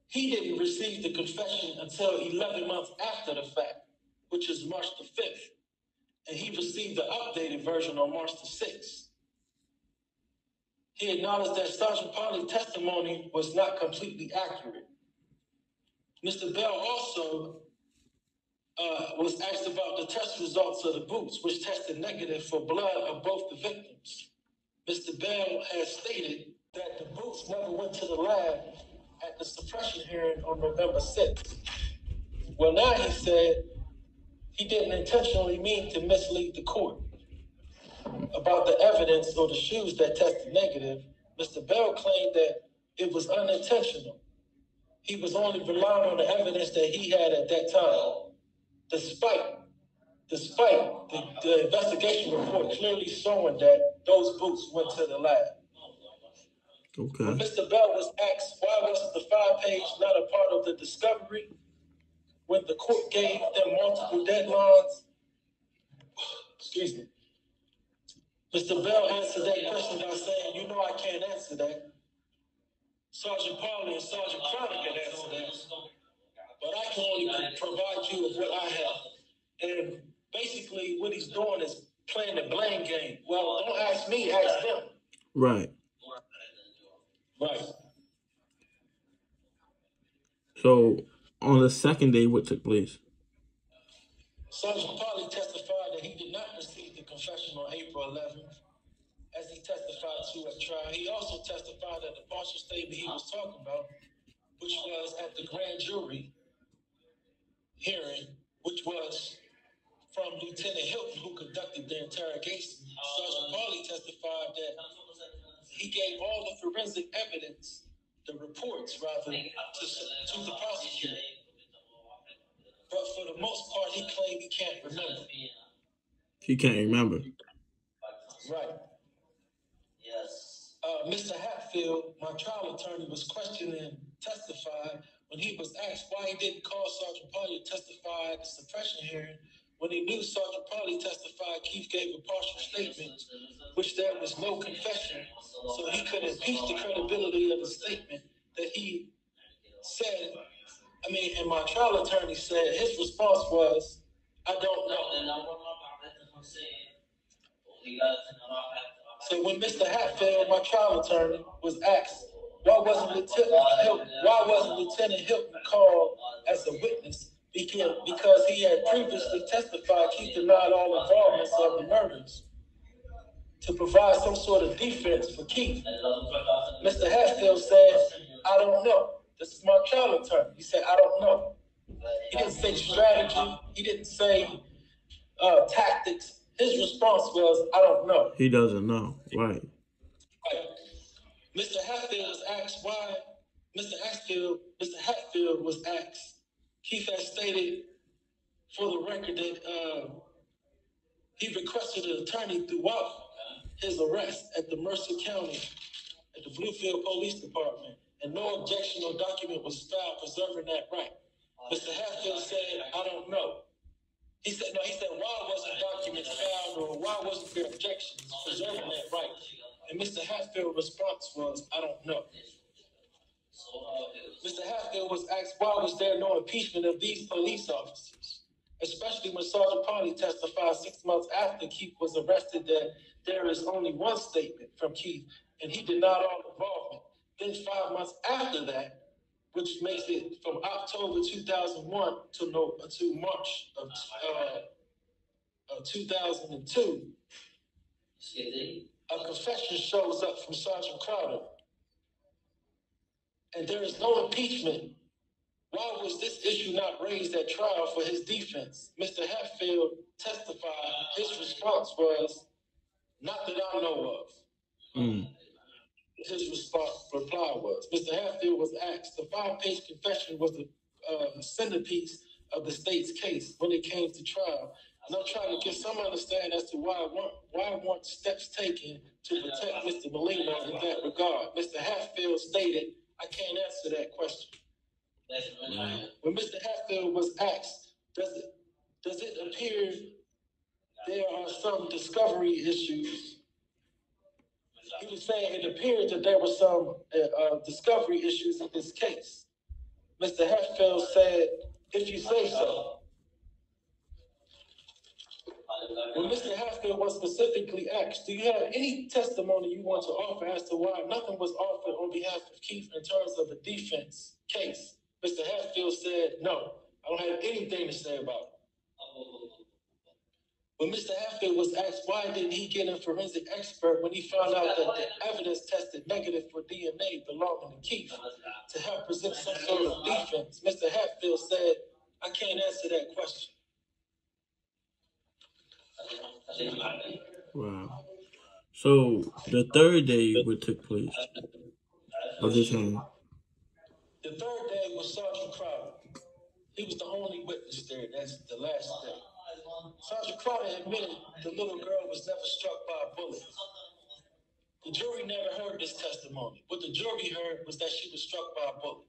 he didn't receive the confession until 11 months after the fact, which is March the 5th. And he received the updated version on March the 6th. He acknowledged that Sergeant Polly's testimony was not completely accurate. Mr. Bell also was asked about the test results of the boots, which tested negative for blood of both the victims. Mr. Bell has stated that the boots never went to the lab at the suppression hearing on November 6th. Well, now he said he didn't intentionally mean to mislead the court. about the evidence or the shoes that tested negative, Mr. Bell claimed that it was unintentional. He was only relying on the evidence that he had at that time, despite the investigation report clearly showing that those boots went to the lab. Okay. When Mr. Bell was asked why wasn't the 5-page not a part of the discovery, when the court gave them multiple deadlines, excuse me, Mr. Bell answered that question by saying, you know I can't answer that. Sergeant Parley and Sergeant Crowder can answer that. But I can only provide you with what I have. And basically what he's doing is playing the blame game. Well, don't ask me, ask them. Right. Right. So on the second day, what took place? Sergeant Parley testified that he did not receive the confession on April 11th, as he testified to at trial. He also testified that the partial statement he was talking about, which was at the grand jury hearing, which was from Lieutenant Hilton, who conducted the interrogation. Sergeant Parley testified that he gave all the forensic evidence, the reports rather, to the prosecutor. But for the most part, he claimed he can't remember. He can't remember. Right. Yes. Mr. Hatfield, my trial attorney, was questioning, testified when he was asked why he didn't call Sergeant Parley to testify at the suppression hearing. When he knew Sergeant Parley testified, Keith gave a partial statement, which there was no confession, so he could impeach the credibility of the statement that he said. And my trial attorney said his response was, I don't know. So when Mr. Hatfield, my trial attorney, was asked why wasn't Lieutenant Hilton called as a witness, because he had previously testified Keith denied all involvements of the murders to provide some sort of defense for Keith. Mr. Hatfield said, I don't know. This is my trial attorney. He said, I don't know. He didn't say strategy. He didn't say tactics. His response was, I don't know. He doesn't know. Right. Mr. Hatfield was asked why. Mr. Hatfield was asked. Keith has stated for the record that he requested an attorney throughout his arrest at the Mercer County, at the Bluefield Police Department, and no objection or document was filed preserving that right. Mr. Hatfield said, I don't know. He said, why wasn't documents filed, or why wasn't there objections preserving that right? And Mr. Hatfield's response was, I don't know. Mr. Hatfield was asked, why was there no impeachment of these police officers? Especially when Sergeant Parley testified 6 months after Keith was arrested that there is only one statement from Keith, and he denied all involvement. Then 5 months after that, which makes it from October 2001 to March of 2002, a confession shows up from Sergeant Crowder. And there is no impeachment. Why was this issue not raised at trial for his defense? Mr. Hatfield testified. His response was, not that I know of. His reply was, Mr. Hatfield was asked, the 5-page confession was the centerpiece of the state's case when it came to trial. And I'm trying to get some understanding as to why weren't steps taken to protect Mr. Molineaux in that regard. Mr. Hatfield stated, I can't answer that question. When Mr. Hatfield was asked, does it appear there are some discovery issues? He was saying it appeared that there were some discovery issues in this case. Mr. Hatfield said, if you say so. When Mr. Hatfield was specifically asked, do you have any testimony you want to offer as to why nothing was offered on behalf of Keith in terms of a defense case? Mr. Hatfield said, no, I don't have anything to say about it. When Mr. Hatfield was asked why didn't he get a forensic expert when he found out that the evidence tested negative for DNA belonging to Keith to help present some sort of defense, Mr. Hatfield said, I can't answer that question. Wow. So the third day, what took place of this home? The third day was Sergeant Crowder. He was the only witness there. That's the last day. Sergeant Crowder admitted the little girl was never struck by a bullet. The jury never heard this testimony. What the jury heard was that she was struck by a bullet.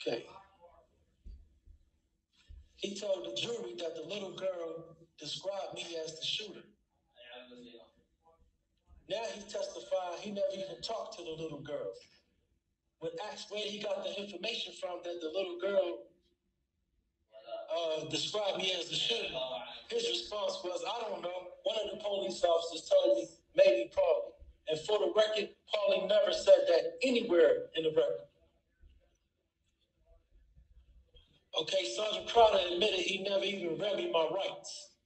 Okay. He told the jury that the little girl described me as the shooter. Now he testified he never even talked to the little girl. When asked where he got the information from that the little girl described me as the shooter, his response was, I don't know. One of the police officers told me, maybe Paulie. And for the record, Paulie never said that anywhere in the record. Okay, Sergeant Crowder admitted he never even read me my rights.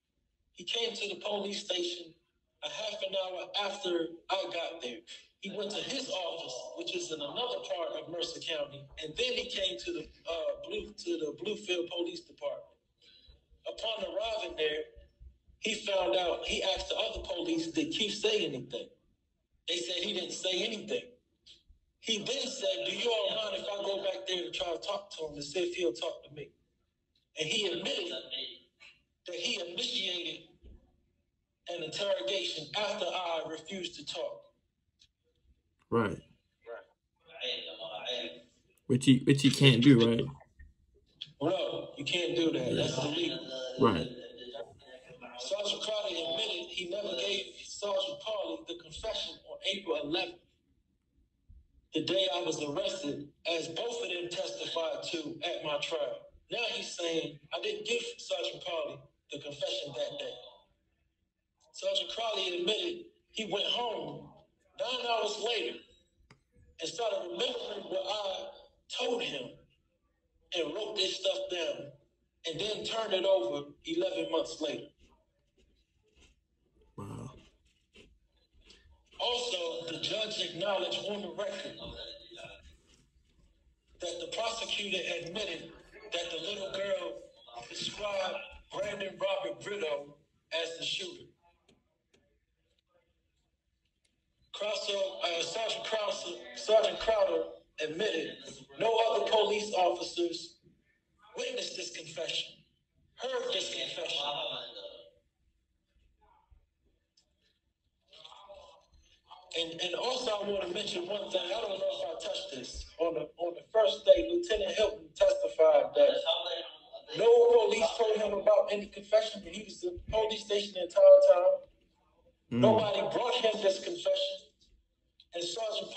He came to the police station a half an hour after I got there. He went to his office, which is in another part of Mercer County, and then he came to the Bluefield Police Department. Upon arriving there, he asked the other police, did Keith say anything? They said he didn't say anything. He then said, do you all mind if I go back there and try to talk to him and see if he'll talk to me? And he admitted that he initiated an interrogation after I refused to talk. Right. Which he can't do, right? No, you can't do that. Yeah. That's illegal. Right. Sergeant Crowder admitted he never gave Sergeant Paulie the confession on April 11th, the day I was arrested, as both of them testified to at my trial. Now he's saying I didn't give Sergeant Paulie the confession that day. Sergeant Crowley admitted he went home 9 hours later and started remembering what I told him and wrote this stuff down and then turned it over 11 months later. Wow. Also, the judge acknowledged on the record that the prosecutor admitted that the little girl described Brandon Robert Brito as the shooter. Sergeant Crowder admitted no other police officers witnessed this confession, heard this confession. And also I want to mention one thing. I don't know if I touched this. On the first day, Lieutenant Hilton testified that no police told him about any confession. He was at the police station the entire time. Nobody brought him this confession. And Sergeant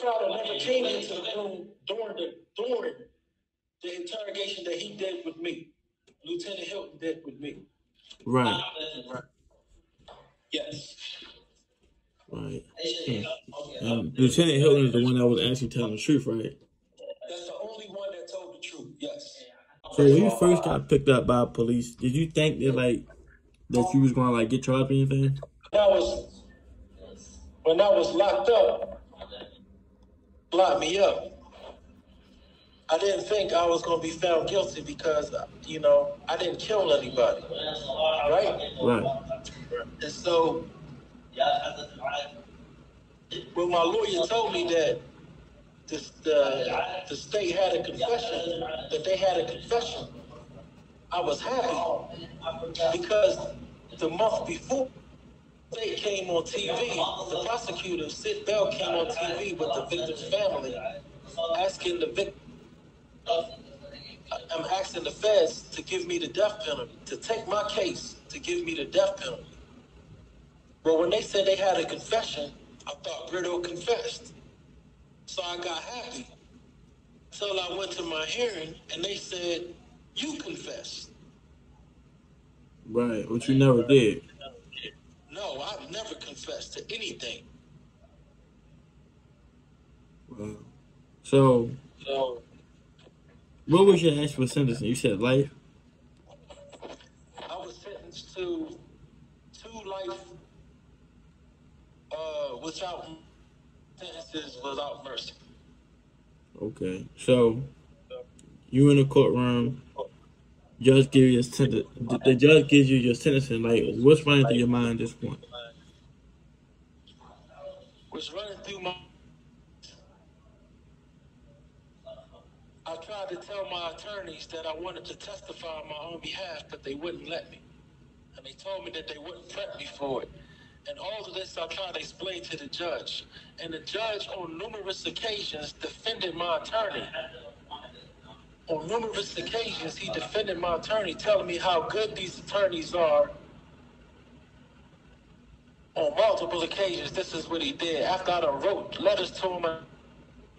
Crowder never came into the room during the interrogation that he did with me. Lieutenant Hilton did with me. Right. Yes. Right. And Lieutenant Hilton is the one that was actually telling the truth, right? That's the only one that told the truth, yes. So when you first got picked up by police, did you think that you was gonna get charged or anything? When I was locked me up, I didn't think I was gonna be found guilty because I didn't kill anybody. Right? Right. And so when my lawyer told me that the state had a confession, that they had a confession, I was happy because the month before they came on TV, the prosecutor, Sid Bell, came on TV with the victim's family asking the victim, I'm asking the feds to give me the death penalty, to take my case, to give me the death penalty. Well, when they said they had a confession, I thought Brito confessed. So I got happy. Until I went to my hearing and they said, you confessed. Right, which you never did. No, I've never confessed to anything. Wow. So what was your actual sentencing? You said life? I was sentenced to 2 life without sentences without mercy. Okay. So you in the courtroom, judge give you a sentence. The judge gives you your sentencing. Like, what's running through your mind at this point? What's running through my... I tried to tell my attorneys that I wanted to testify on my own behalf, but they wouldn't let me. And they told me that they wouldn't prep me for it. And all of this I tried to explain to the judge. And the judge on numerous occasions defended my attorney. On numerous occasions, he defended my attorney, telling me how good these attorneys are. On multiple occasions, this is what he did. After I done wrote letters to him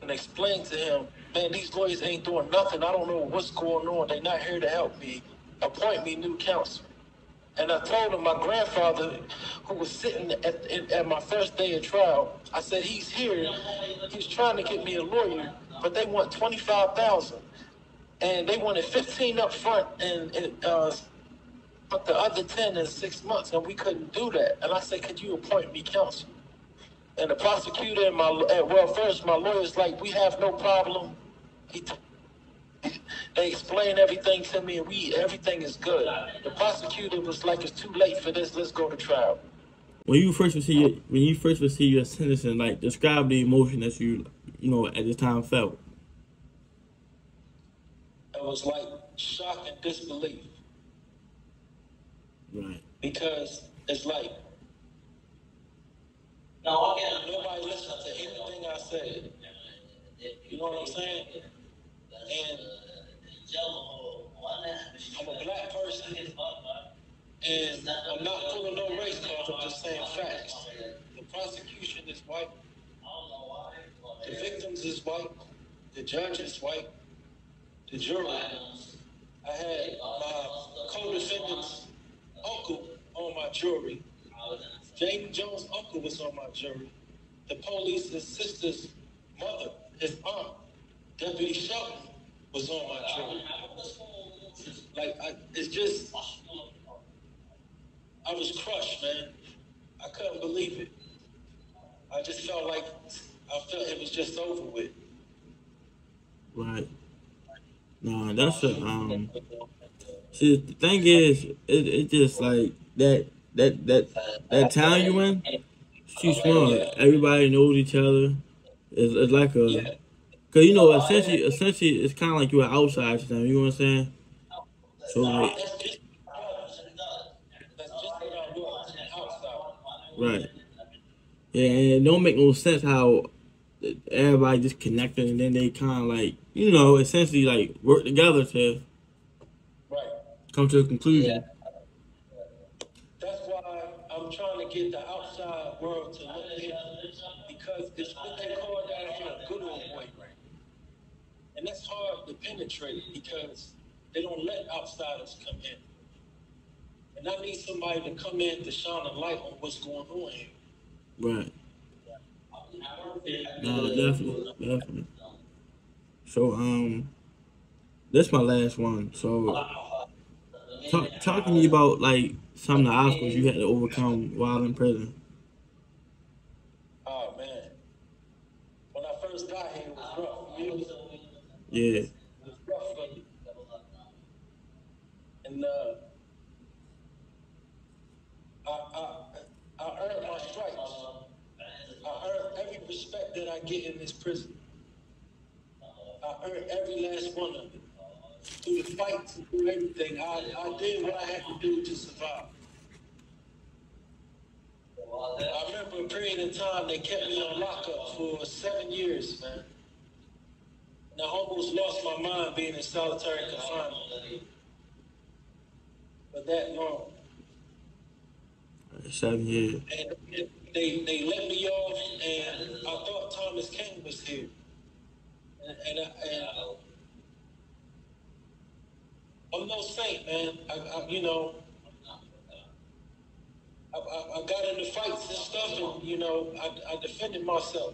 and explained to him, man, these lawyers ain't doing nothing. I don't know what's going on. They're not here to help me. Appoint me new counsel. And I told him my grandfather, who was sitting at my first day of trial, I said, he's here. He's trying to get me a lawyer, but they want $25,000. And they wanted 15 up front and but the other 10 in 6 months, and we couldn't do that. And I said, could you appoint me counsel? And the prosecutor and first my lawyer's like, we have no problem. They explained everything to me, and everything is good. The prosecutor was like, it's too late for this. Let's go to trial. When you first receive your sentencing, like, describe the emotion that you at this time felt. It was like shock and disbelief. Right. Because it's like nobody listened to anything I said. You know what I'm saying? And I'm a black person, and I'm not pulling no race cards. I'm just saying facts. The prosecution is white. The victims is white. The judge is white. The jury. I had my co-defendant's uncle on my jury. James Jones' uncle was on my jury. The police's sister's mother, his aunt, Deputy Shelton, was on my jury. It's just, I was crushed, man. I couldn't believe it. I just felt like, it was just over with. Right. No, that's see, the thing is, it just like that town you in, it's too small. Everybody knows each other. It's like a, cause essentially, it's kind of like you're outside to them. You know what I'm saying? So like, right. Yeah, and it don't make no sense how everybody just connected and then they kind of like, essentially like work together to come to a conclusion. That's why I'm trying to get the outside world to look at it, because it's what they call down here a good old boy ring. And that's hard to penetrate because they don't let outsiders come in. And I need somebody to come in to shine a light on what's going on here. Right. No, definitely. So, this my last one. So, talk to me about like some of the obstacles you had to overcome while in prison. Oh man, when I first got here, it was rough. Yeah. It was rough for me. And I earned my stripes. I earned every respect that I get in this prison. I earned every last one of it. Through the fights and through everything, I did what I had to do to survive. I remember a period of time they kept me on lockup for 7 years, man. And I almost lost my mind being in solitary confinement for that long. 7 years. And they let me off, and I thought Thomas King was here. And I'm no saint, man. I got into fights and stuff, and I defended myself.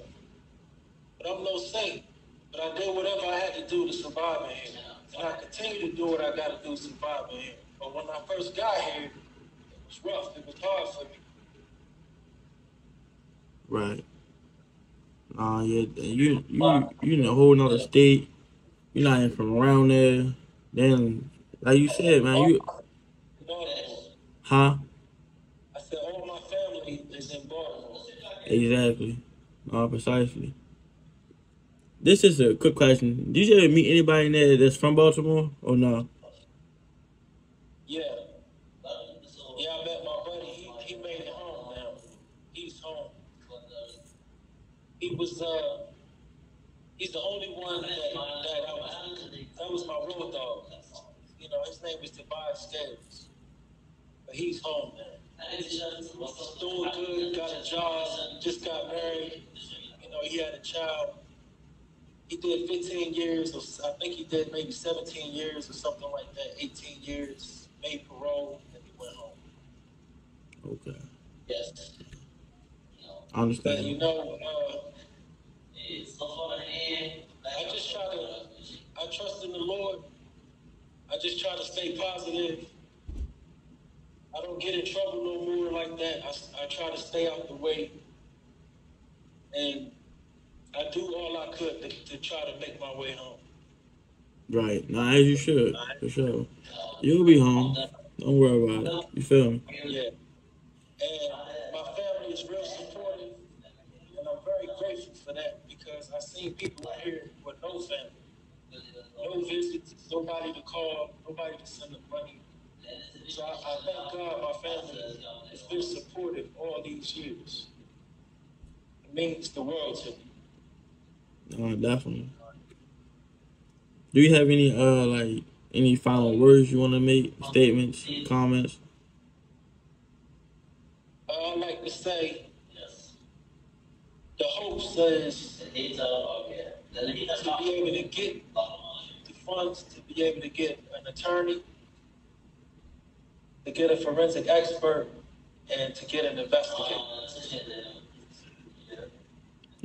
But I'm no saint. But I did whatever I had to do to survive in here, and I continue to do what I got to do to survive in here. But when I first got here, it was rough. It was hard for me. Right. Yeah, you in a whole nother state. You're not even from around there. Then like you said, man, you, Baltimore. huh? I said all my family is in Baltimore. Exactly. Precisely. This is a quick question. Did you ever meet anybody in there that's from Baltimore or no? Yeah. Yeah, I met my buddy. He made it home now. He's home. He was he's the only one that was my road dog. You know, his name was Tobias Scales. But he's home now. He's doing good, got a job, just got married. You know, he had a child. He did 15 years, or I think he did maybe 17 years or something like that, 18 years, made parole, and he went home. Okay. Yes. I understand. But you know, I just try to, I trust in the Lord. I just try to stay positive. I don't get in trouble no more like that. I try to stay out the way. And I do all I could to try to make my way home. Right. Now, as you should, for sure. You'll be home. Don't worry about it. You feel me? Yeah. And my family is real supportive. And I'm very grateful for that because I've seen people out here with no family. No visits, nobody to call, nobody to send them money. So I thank God my family has been supportive all these years. It means the world to me. Definitely. Do you have any like any final words you want to make? Statements, comments? I like to say the hope says to be able to get the funds, to be able to get an attorney, to get a forensic expert, and to get an investigator.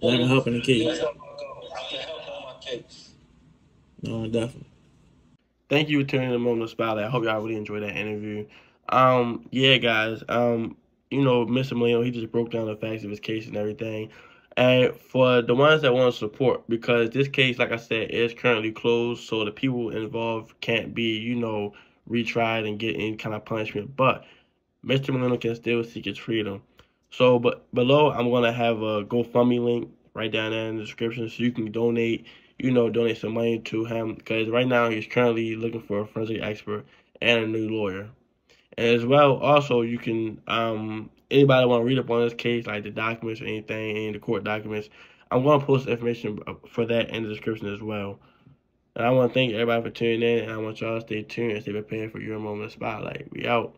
That can help in the case. These are my goals to help on my case. No, definitely. Thank you for tuning in to Moment of Spotlight. I hope y'all really enjoyed that interview. Yeah, guys. You know, Mr. Molineaux, he just broke down the facts of his case and everything. And for the ones that want to support, because this case, like I said, is currently closed, so the people involved can't be, you know, retried and get any kind of punishment. But Mr. Molineaux can still seek his freedom. So, but below, I'm gonna have a GoFundMe link right down there in the description, so you can donate. You know, donate some money to him because right now he's currently looking for a forensic expert and a new lawyer. And as well, also you can anybody want to read up on this case, like the documents or anything, any of the court documents. I'm gonna post information for that in the description as well. And I want to thank everybody for tuning in, and I want y'all to stay tuned and stay prepared for your moment of spotlight. We out.